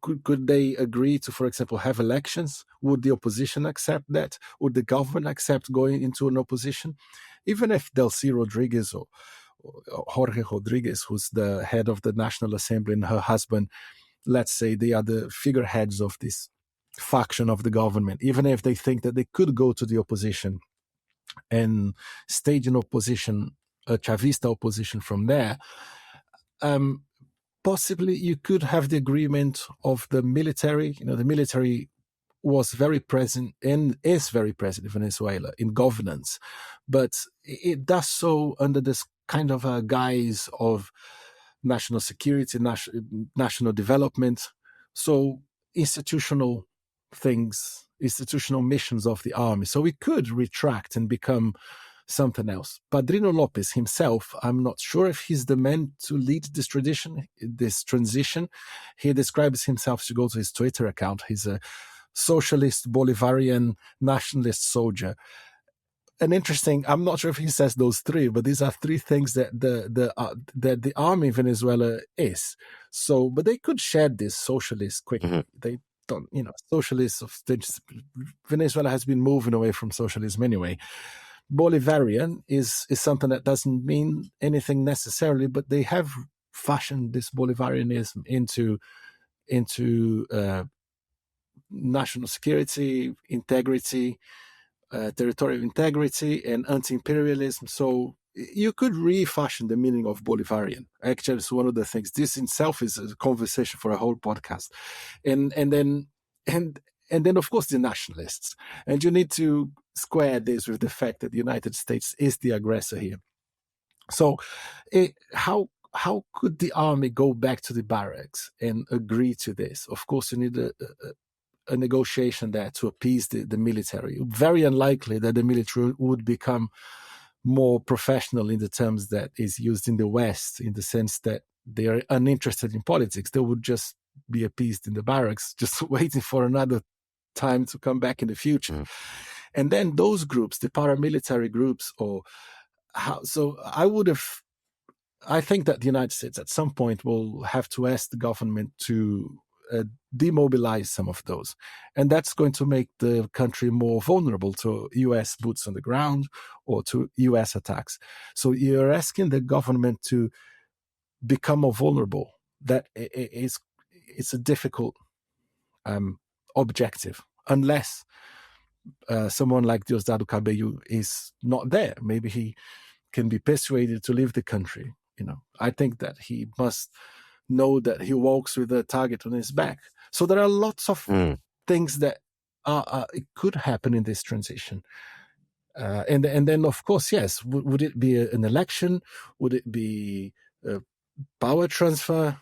Could they agree to, for example, have elections? Would the opposition accept that? Would the government accept going into an opposition? Even if Delcy Rodriguez or Jorge Rodriguez, who's the head of the National Assembly, and her husband, let's say they are the figureheads of this faction of the government, even if they think that they could go to the opposition and stage an opposition, a Chavista opposition from there, possibly you could have the agreement of the military. The military was very present and is very present in Venezuela in governance, but it does so under this kind of a guise of national security, national development. So institutional things, institutional missions of the army. So we could retract and become something else. Padrino Lopez himself, I'm not sure if he's the man to lead this transition. He describes himself, to go to his Twitter account, he's a socialist, Bolivarian, nationalist soldier. An interesting, I'm not sure if he says those three, but these are three things that the army in Venezuela is. So, but they could shed this socialist quickly. Mm-hmm. They don't, socialists of Venezuela has been moving away from socialism anyway. Bolivarian is something that doesn't mean anything necessarily, but they have fashioned this Bolivarianism into national security, integrity, territorial integrity, and anti-imperialism. So you could refashion the meaning of Bolivarian. Actually, it's one of the things. This in itself is a conversation for a whole podcast. And then of course the nationalists. And you need to square this with the fact that the United States is the aggressor here. So how could the army go back to the barracks and agree to this? Of course, you need a negotiation there to appease the military. Very unlikely that the military would become more professional in the terms that is used in the West, in the sense that they are uninterested in politics. They would just be appeased in the barracks, just waiting for another time to come back in the future. Mm. And then those groups, the paramilitary groups, I think that the United States at some point will have to ask the government to demobilize some of those. And that's going to make the country more vulnerable to U.S. boots on the ground or to U.S. attacks. So you're asking the government to become more vulnerable. That it's a difficult objective, unless someone like Diosdado Cabello is not there. Maybe he can be persuaded to leave the country. I think that he must know that he walks with a target on his back. So there are lots of things that it could happen in this transition. And then, of course, yes, would it be an election? Would it be a power transfer?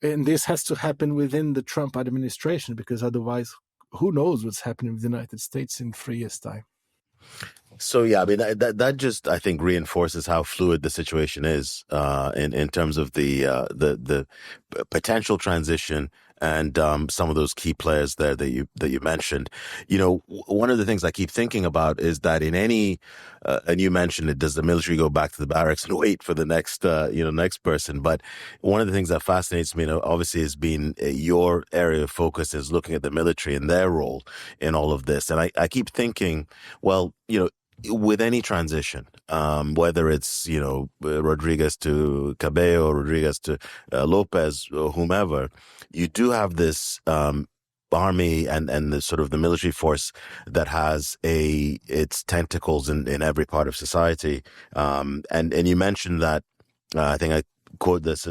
And this has to happen within the Trump administration, because otherwise, who knows what's happening with the United States in 3 years' time? So yeah, I mean that just I think reinforces how fluid the situation is in terms of the potential transition and some of those key players there that you mentioned. You know, one of the things I keep thinking about is that in any and you mentioned it, does the military go back to the barracks and wait for the next next person? But one of the things that fascinates me, obviously, has been your area of focus is looking at the military and their role in all of this, and I keep thinking, well, with any transition, whether it's Rodriguez to Cabello, Rodriguez to Lopez, or whomever, you do have this army and the sort of the military force that has its tentacles in every part of society. And you mentioned that I think I quote this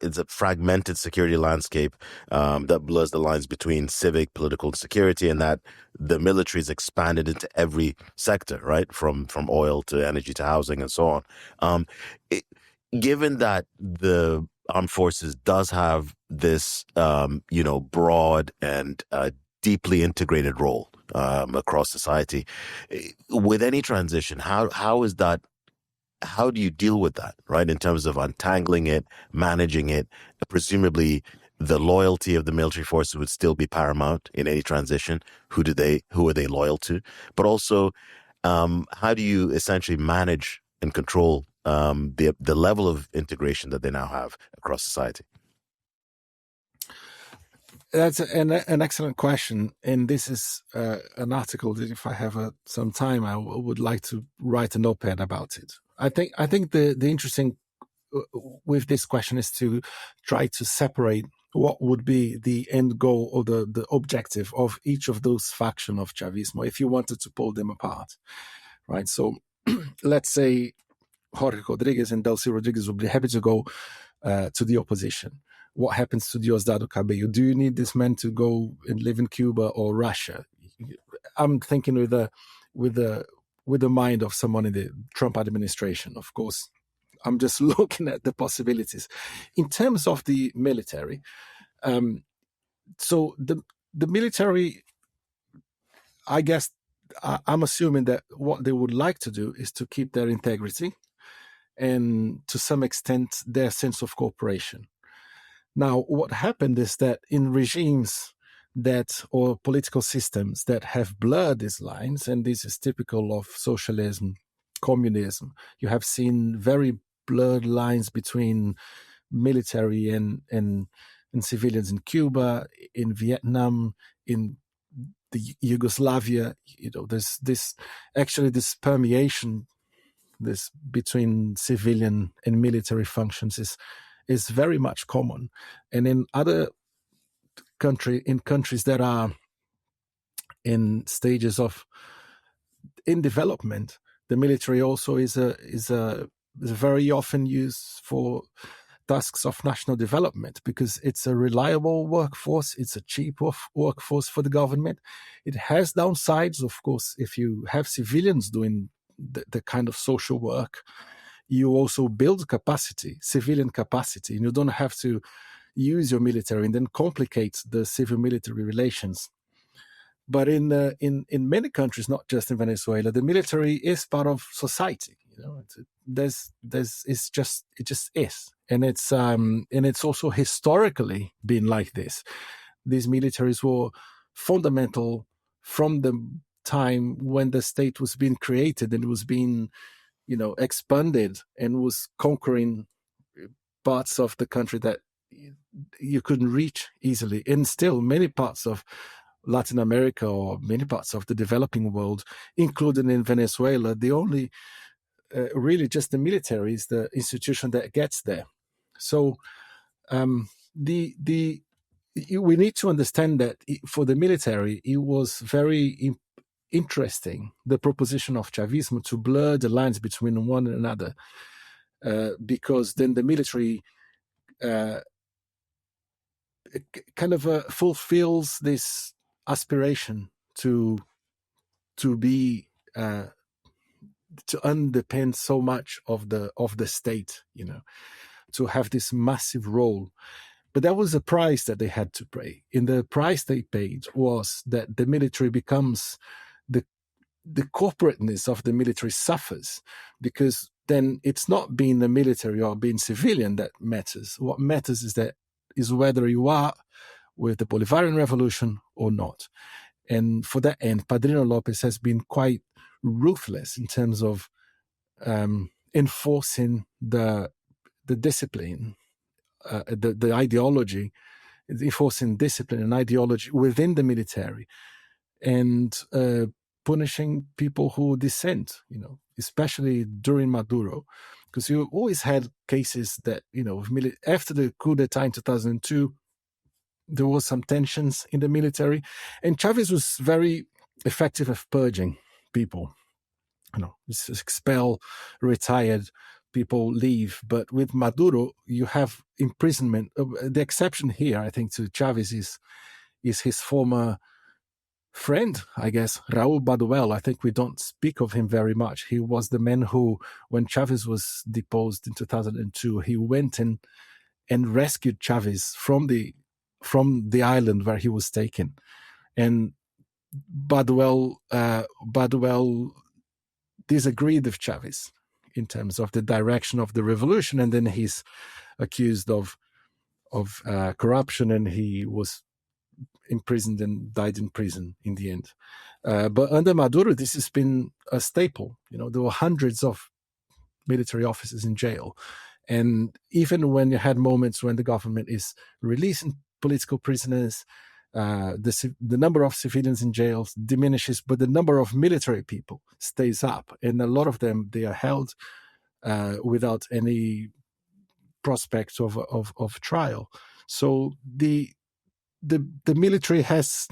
it's a fragmented security landscape that blurs the lines between civic, political, and security, and that the military is expanded into every sector, right, from oil to energy to housing and so on. It, Given that the armed forces does have this broad and deeply integrated role across society, with any transition, how do you deal with that, right? In terms of untangling it, managing it, presumably the loyalty of the military forces would still be paramount in any transition. Who are they loyal to? But also, how do you essentially manage and control the level of integration that they now have across society? That's an excellent question, and this is an article that, if I have some time, I would like to write an op-ed about it. I think the interesting with this question is to try to separate what would be the end goal or the objective of each of those factions of Chavismo if you wanted to pull them apart, right? So let's say Jorge Rodriguez and Delcy Rodriguez would be happy to go to the opposition. What happens to Diosdado Cabello? Do you need this man to go and live in Cuba or Russia? I'm thinking with the mind of someone in the Trump administration, of course. I'm just looking at the possibilities. In terms of the military, so the military, I guess, I'm assuming that what they would like to do is to keep their integrity and, to some extent, their sense of cooperation. Now, what happened is that in regimes or political systems that have blurred these lines, and this is typical of socialism, communism, you have seen very blurred lines between military and civilians in Cuba, in Vietnam, in the Yugoslavia. There's this permeation, this between civilian and military functions is very much common. And in other countries that are in stages in development, the military also is very often used for tasks of national development because it's a reliable workforce, it's a cheap workforce for the government. It has downsides, of course. If you have civilians doing the kind of social work, you also build civilian capacity, and you don't have to use your military and then complicate the civil-military relations. But in many countries, not just in Venezuela, the military is part of society. It just is, and it's also historically been like this. These militaries were fundamental from the time when the state was being created and was being expanded and was conquering parts of the country that you couldn't reach easily. And still many parts of Latin America or many parts of the developing world, including in Venezuela, the only really just the military is the institution that gets there. So we need to understand that for the military, it was very interesting, the proposition of Chavismo, to blur the lines between one and another, because then the military kind of fulfills this aspiration to be to underpin so much of the state, to have this massive role. But that was a price that they had to pay. And the price they paid was that the military becomes the corporateness of the military suffers, because then it's not being the military or being civilian that matters. What matters is whether you are with the Bolivarian Revolution or not. And for that end, Padrino Lopez has been quite ruthless in terms of enforcing the discipline, the ideology, enforcing discipline and ideology within the military, and punishing people who dissent, especially during Maduro, because you always had cases that, after the coup d'etat in 2002, there was some tensions in the military, and Chavez was very effective at purging people. Expel retired people, leave. But with Maduro, you have imprisonment. The exception here, I think, to Chavez is his former friend, I guess, Raúl Baduel. I think we don't speak of him very much. He was the man who, when Chavez was deposed in 2002, he went in and rescued Chavez from the island where he was taken. And Baduel disagreed with Chavez in terms of the direction of the revolution, and then he's accused of corruption, and he was imprisoned and died in prison in the end. But under Maduro, this has been a staple. There were hundreds of military officers in jail, and even when you had moments when the government is releasing political prisoners, the number of civilians in jails diminishes, but the number of military people stays up, and a lot of them, they are held without any prospect of trial. So the military has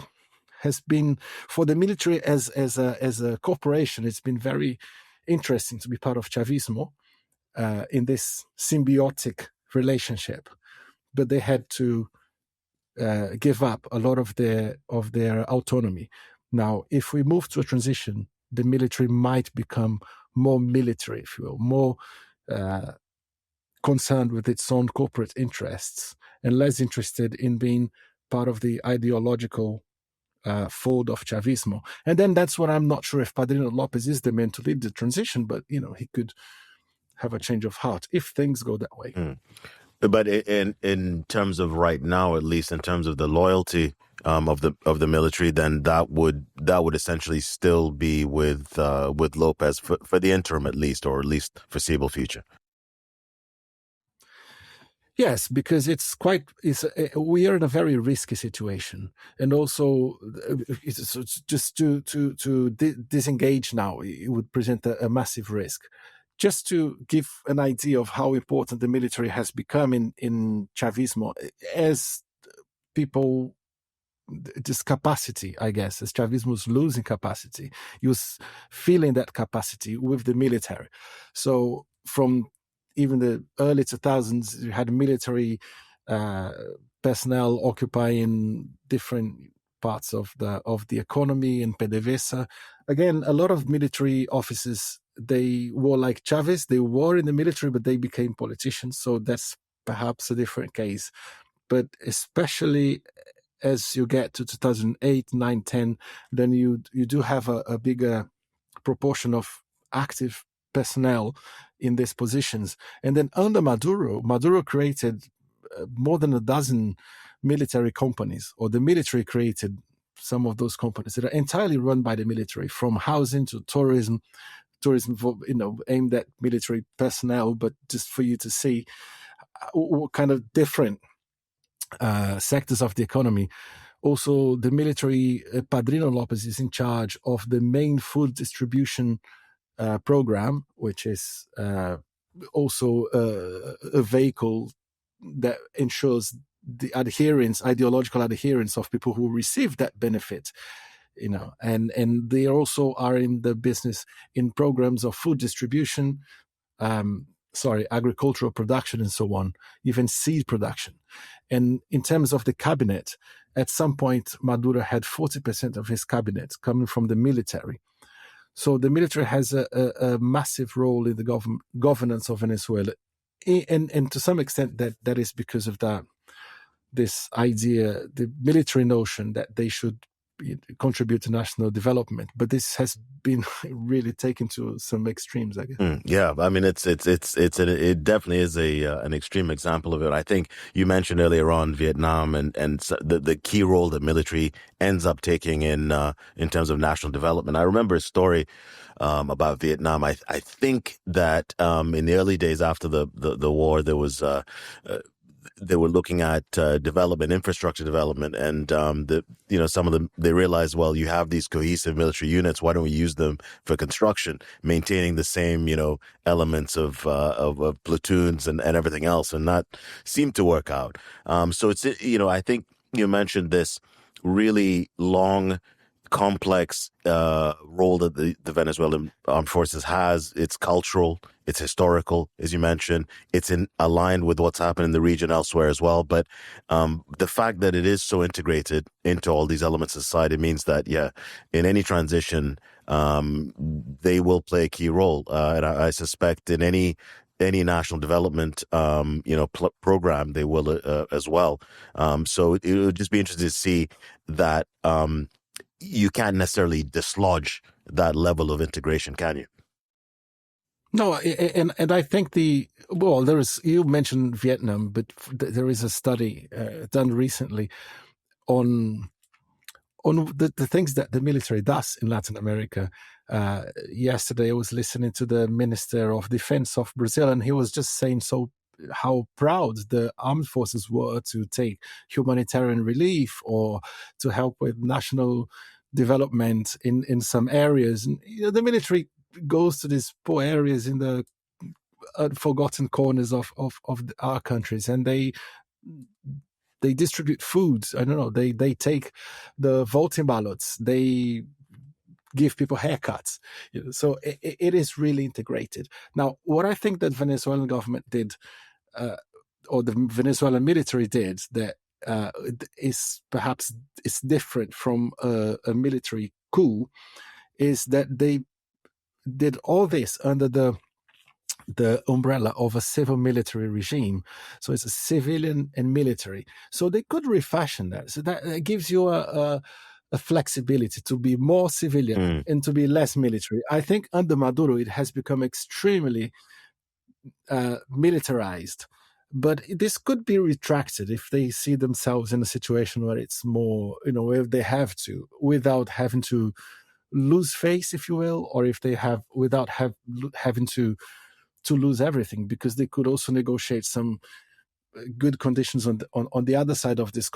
been, for the military as a corporation, it's been very interesting to be part of Chavismo in this symbiotic relationship, but they had to give up a lot of their autonomy. Now, if we move to a transition, the military might become more military, if you will, more concerned with its own corporate interests and less interested in being part of the ideological fold of Chavismo. And then that's what I'm not sure if Padrino Lopez is the man to lead the transition, but he could have a change of heart if things go that way. But in terms of right now, at least in terms of the loyalty of the military, then that would essentially still be with Lopez for the interim, at least, or at least foreseeable future. Yes, because we are in a very risky situation, and also it's just to disengage now, it would present a massive risk. Just to give an idea of how important the military has become in Chavismo, as people, this capacity, I guess, as Chavismo was losing capacity, he was feeling that capacity with the military. So from even the early 2000s, you had military personnel occupying different parts of the economy in PDVSA. Again, a lot of military officers, they were like Chavez, they were in the military, but they became politicians. So that's perhaps a different case. But especially as you get to 2008, 9, 10, then you do have a bigger proportion of active personnel in these positions. And then under Maduro created more than a dozen military companies, or the military created some of those companies that are entirely run by the military, from housing to tourism for, aimed at military personnel, but just for you to see what kind of different sectors of the economy. Also, the military, Padrino Lopez is in charge of the main food distribution program, which is also a vehicle that ensures the ideological adherence of people who receive that benefit. And they also are in the business in programs of food distribution, agricultural production and so on, even seed production. And in terms of the cabinet, at some point, Maduro had 40% of his cabinet coming from the military. So the military has a massive role in the governance of Venezuela. And to some extent, that is because of this idea, the military notion that they should contribute to national development. But this has been really taken to some extremes, I guess. Yeah, I mean, it definitely is an extreme example of it. I think you mentioned earlier on Vietnam and the key role that military ends up taking in terms of national development. I remember a story about Vietnam. I think that in the early days after the war, there was they were looking at development, infrastructure development, and some of them, they realized, well, you have these cohesive military units. Why don't we use them for construction, maintaining the same elements of platoons and everything else, and that seemed to work out. So it's I think you mentioned this really long, complex role that the Venezuelan armed forces has. It's cultural, it's historical, as you mentioned. It's aligned with what's happened in the region elsewhere as well. But the fact that it is so integrated into all these elements of society means that, in any transition, they will play a key role. And I suspect in any national development, program, they will as well. So it would just be interesting to see that. You can't necessarily dislodge that level of integration, can you? No, and I think you mentioned Vietnam, but there is a study done recently on the things that the military does in Latin America. Yesterday, I was listening to the Minister of Defense of Brazil, and he was just saying how proud the armed forces were to take humanitarian relief or to help with national development in some areas. And the military goes to these poor areas in the forgotten corners of our countries, and they distribute food. I don't know. They take the voting ballots. They give people haircuts. So it is really integrated. Now, what I think that Venezuelan government did, or the Venezuelan military did, that is perhaps it's different from a military coup, is that they did all this under the umbrella of a civil military regime. So it's a civilian and military. So they could refashion that. So that gives you a flexibility to be more civilian and to be less military. I think under Maduro, it has become extremely militarized. But this could be retracted if they see themselves in a situation where it's more, where they have to, without having to lose face, if you will, or if they have, without having to lose everything, because they could also negotiate some good conditions on the other side of this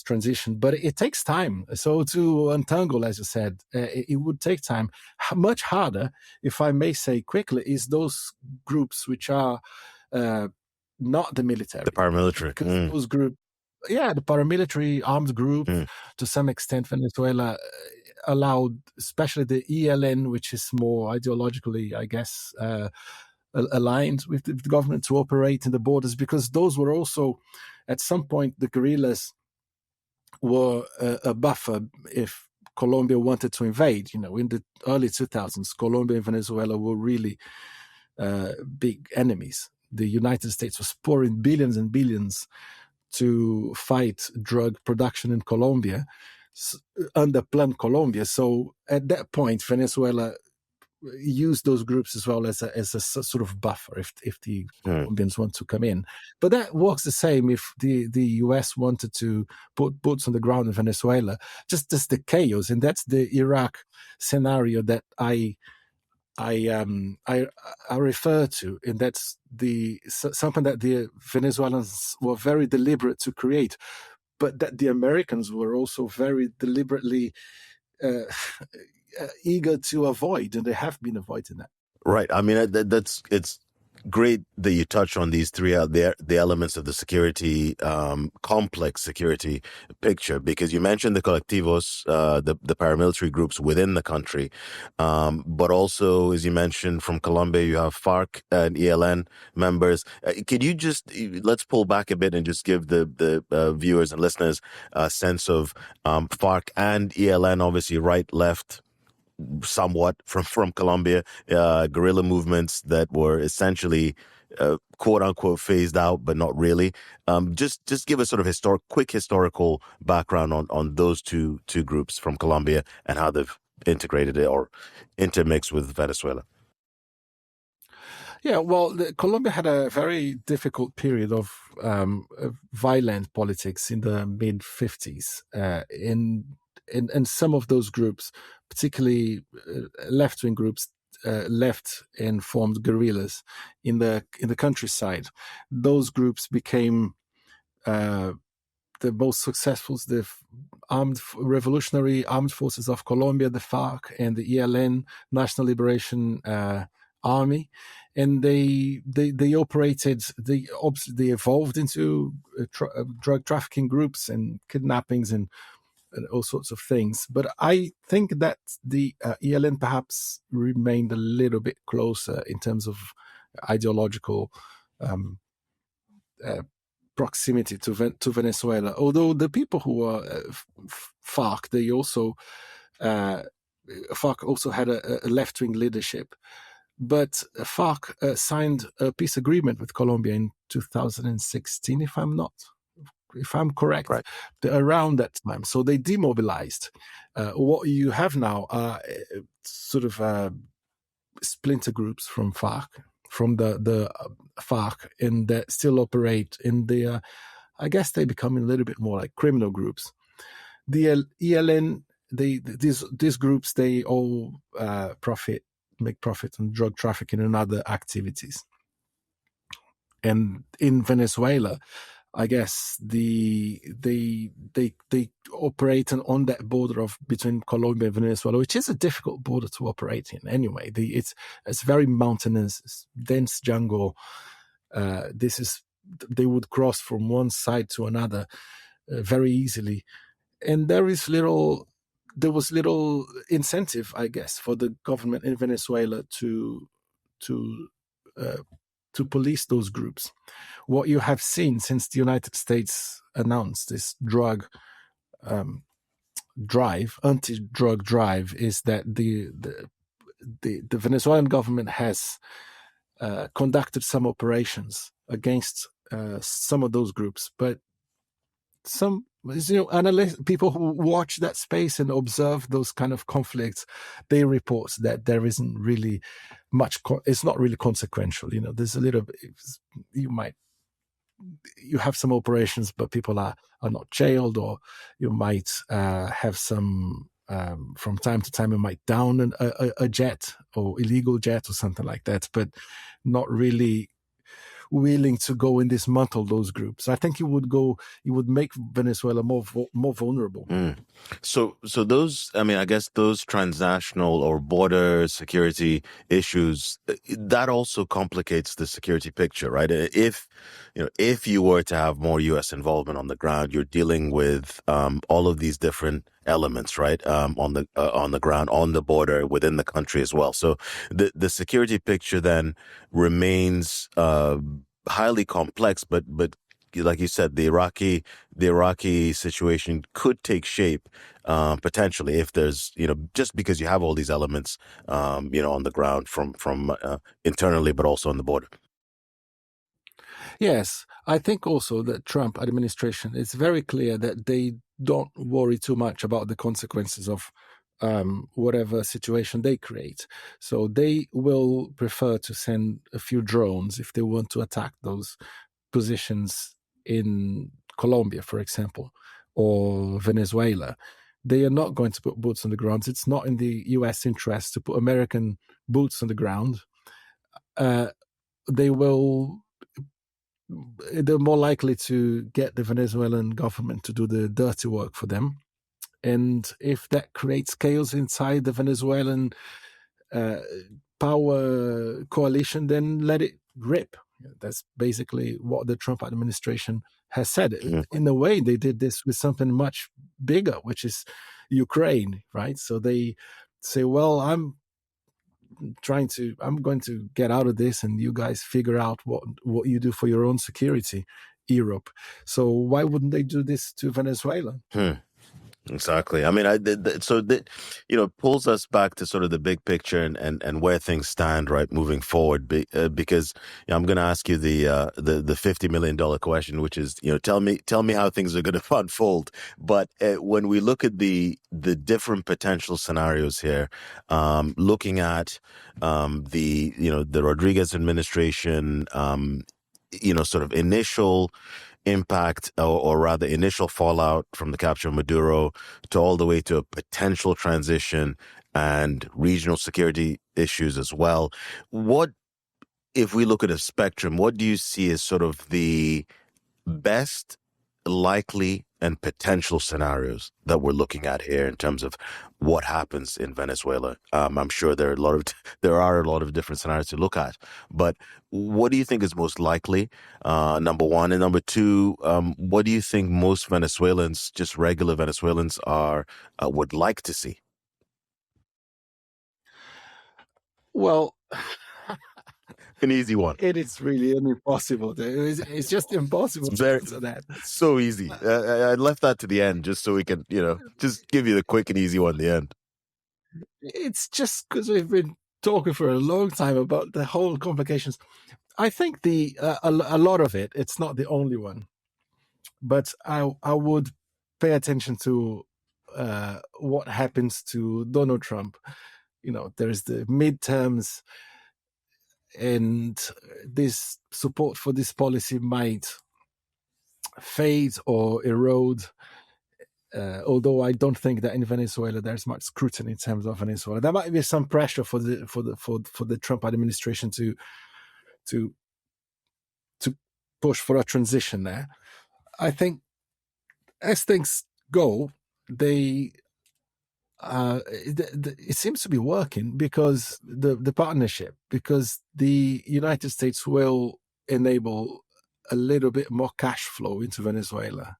transition. But it takes time. So to untangle, as you said, it would take time. Much harder, if I may say quickly, is those groups which are not the military, the paramilitary. Because those groups, the paramilitary armed group, to some extent, Venezuela allowed, especially the ELN, which is more ideologically, I guess, aligned with the government, to operate in the borders, because those were also, at some point, the guerrillas were a buffer if Colombia wanted to invade. In the early 2000s, Colombia and Venezuela were really big enemies. The United States was pouring billions and billions to fight drug production in Colombia under Plan Colombia. So at that point, Venezuela used those groups as well as a sort of buffer if the Colombians want to come in. But that works the same if the US wanted to put boots on the ground in Venezuela. Just the chaos, and that's the Iraq scenario that I refer to, and that's something that the Venezuelans were very deliberate to create, but that the Americans were also very deliberately eager to avoid, and they have been avoiding that. Right. I mean, it's great that you touch on these three the elements of the security, complex security picture, because you mentioned the colectivos, the paramilitary groups within the country, but also, as you mentioned, from Colombia, you have FARC and ELN members. Could you let's pull back a bit and just give the viewers and listeners a sense of FARC and ELN, obviously right, left, somewhat from Colombia, guerrilla movements that were essentially quote unquote phased out, but not really. Just give us sort of quick historical background on those two groups from Colombia and how they've integrated it or intermixed with Venezuela. Yeah, well, Colombia had a very difficult period of violent politics in the mid 50s. In some of those groups, particularly left-wing groups, left and formed guerrillas in the countryside. Those groups became the most successful, the revolutionary armed forces of Colombia, the FARC and the ELN, National Liberation Army, and they operated. They evolved into drug trafficking groups and kidnappings and all sorts of things. But I think that the ELN perhaps remained a little bit closer in terms of ideological proximity to Venezuela. Although the people who were FARC, they also FARC also had a left-wing leadership. But FARC signed a peace agreement with Colombia in 2016, if I'm correct, right, around that time. So they demobilized. What you have now are sort of splinter groups from FARC, from the FARC, and that still operate in the. I guess they become a little bit more like criminal groups. The ELN, these groups, they all make profit on drug trafficking and other activities. And in Venezuela, I guess they operate on that border between Colombia and Venezuela, which is a difficult border to operate in anyway. It's very mountainous, it's dense jungle. They would cross from one side to another very easily, and there was little incentive, I guess, for the government in Venezuela to police those groups. What you have seen since the United States announced this anti-drug drive, is that the Venezuelan government has conducted some operations against some of those groups, but some analysts, people who watch that space and observe those kind of conflicts, they report that there isn't really much. It's not really consequential. There's a little bit. You have some operations, but people are not jailed, or you might have some. From time to time, you might down a jet or illegal jet or something like that, but not really willing to go and dismantle those groups. I think it would make Venezuela more vulnerable. So those, I guess those transnational or border security issues, that also complicates the security picture, right? If you were to have more U.S. involvement on the ground, you're dealing with all of these different elements, right? On the ground, on the border, within the country as well. So the security picture then remains highly complex, but like you said, the Iraqi situation could take shape potentially if there's just because you have all these elements on the ground from internally, but also on the border. Yes, I think also that Trump administration, it's very clear that they don't worry too much about the consequences of whatever situation they create. So they will prefer to send a few drones if they want to attack those positions in Colombia, for example, or Venezuela. They are not going to put boots on the ground. It's not in the U.S. interest to put American boots on the ground. They're more likely to get the Venezuelan government to do the dirty work for them. And if that creates chaos inside the Venezuelan power coalition, then let it rip. That's basically what the Trump administration has said. In a way, they did this with something much bigger, which is Ukraine, right? So they say, well, I'm going to get out of this, and you guys figure out what you do for your own security, Europe. So why wouldn't they do this to Venezuela? Exactly. I mean, it pulls us back to sort of the big picture and where things stand, right, moving forward. Because I'm going to ask you the $50 million question, which is, tell me how things are going to unfold. But when we look at the different potential scenarios here, looking at the Rodriguez administration, sort of initial impact or rather initial fallout from the capture of Maduro to all the way to a potential transition and regional security issues as well. What, if we look at a spectrum, what do you see as sort of the best likely and potential scenarios that we're looking at here in terms of what happens in Venezuela? I'm sure there are a lot of different scenarios to look at, but what do you think is most likely? Number one, and number two, what do you think most Venezuelans, just regular Venezuelans, would like to see? Well, An easy one. it is really impossible. It's just impossible It's to very answer that. so easy. I left that to the end just so we can, just give you the quick and easy one at the end. It's just because we've been talking for a long time about the whole complications. I think a lot of it, it's not the only one, but I would pay attention to what happens to Donald Trump. There's the midterms, and this support for this policy might fade or erode. Although I don't think that in Venezuela there's much scrutiny in terms of Venezuela, there might be some pressure for the Trump administration to push for a transition there. I think as things go, it seems to be working because the partnership, because the United States will enable a little bit more cash flow into Venezuela,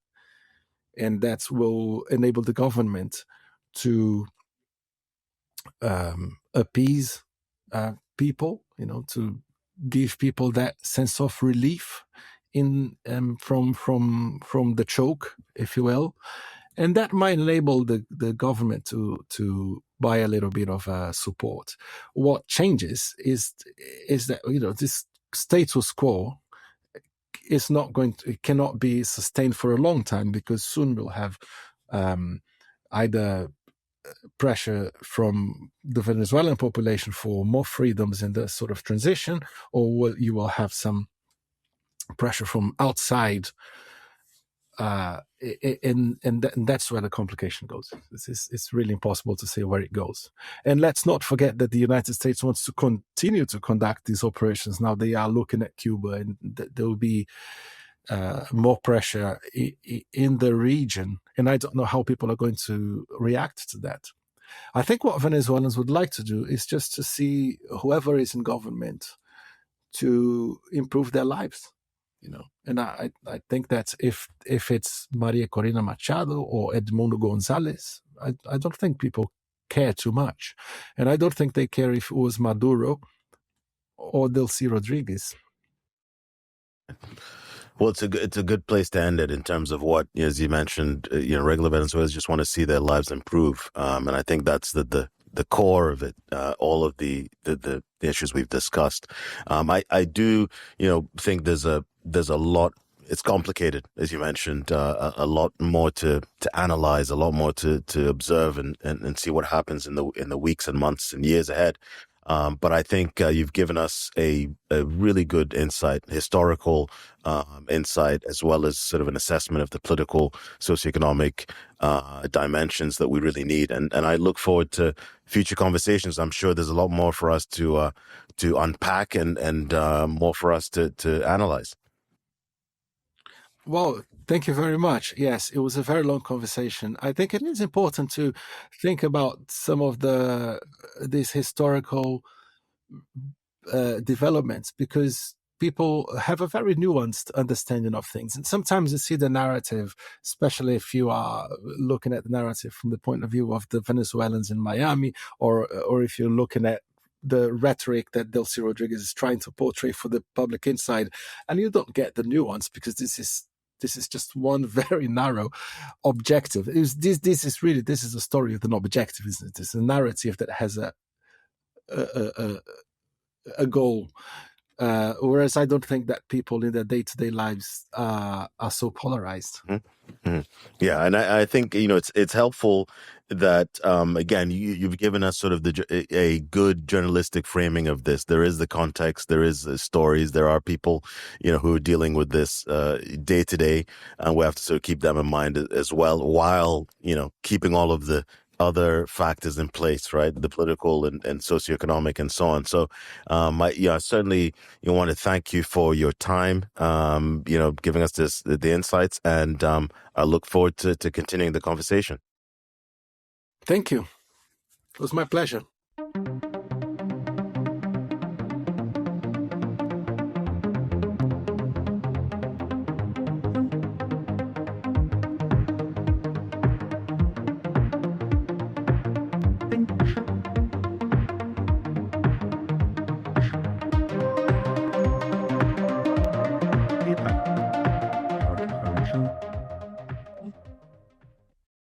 and that will enable the government to appease people, to give people that sense of relief from the choke, if you will, and that might enable the government to buy a little bit of support. What changes is that this status quo is it cannot be sustained for a long time, because soon we'll have either pressure from the Venezuelan population for more freedoms in the sort of transition, or you will have some pressure from outside, and that's where the complication goes. It's really impossible to say where it goes. And let's not forget that the United States wants to continue to conduct these operations. Now they are looking at Cuba, and there will be more pressure in the region. And I don't know how people are going to react to that. I think what Venezuelans would like to do is just to see whoever is in government to improve their lives, And I think that if it's Maria Corina Machado or Edmundo Gonzalez, I don't think people care too much. And I don't think they care if it was Maduro or Delcy Rodriguez. Well, it's a good place to end it in terms of what, as you mentioned, regular Venezuelans just want to see their lives improve, and I think that's the core of it. All of the issues we've discussed. I do think there's a lot. It's complicated, as you mentioned. A lot more to analyze, a lot more to observe and see what happens in the weeks and months and years ahead. But I think you've given us a really good insight, historical insight, as well as sort of an assessment of the political, socioeconomic dimensions that we really need. And I look forward to future conversations. I'm sure there's a lot more for us to unpack and more for us to analyze. Well, thank you very much. Yes, it was a very long conversation. I think it is important to think about some of these historical developments, because people have a very nuanced understanding of things. And sometimes you see the narrative, especially if you are looking at the narrative from the point of view of the Venezuelans in Miami, or if you're looking at the rhetoric that Delcy Rodriguez is trying to portray for the public inside, and you don't get the nuance, because this is This is just one very narrow objective. This is a story with an objective, isn't it? It's a narrative that has a goal. Whereas I don't think that people in their day-to-day lives are so polarized. Mm-hmm. Yeah, and I think it's helpful that again you've given us sort of a good journalistic framing of this. There is the context, there is stories, there are people who are dealing with this day to day, and we have to sort of keep them in mind as well, while keeping all of the other factors in place, right? The political and socioeconomic and so on. So I certainly want to thank you for your time, giving us the insights, and I look forward to continuing the conversation. Thank you. It was my pleasure.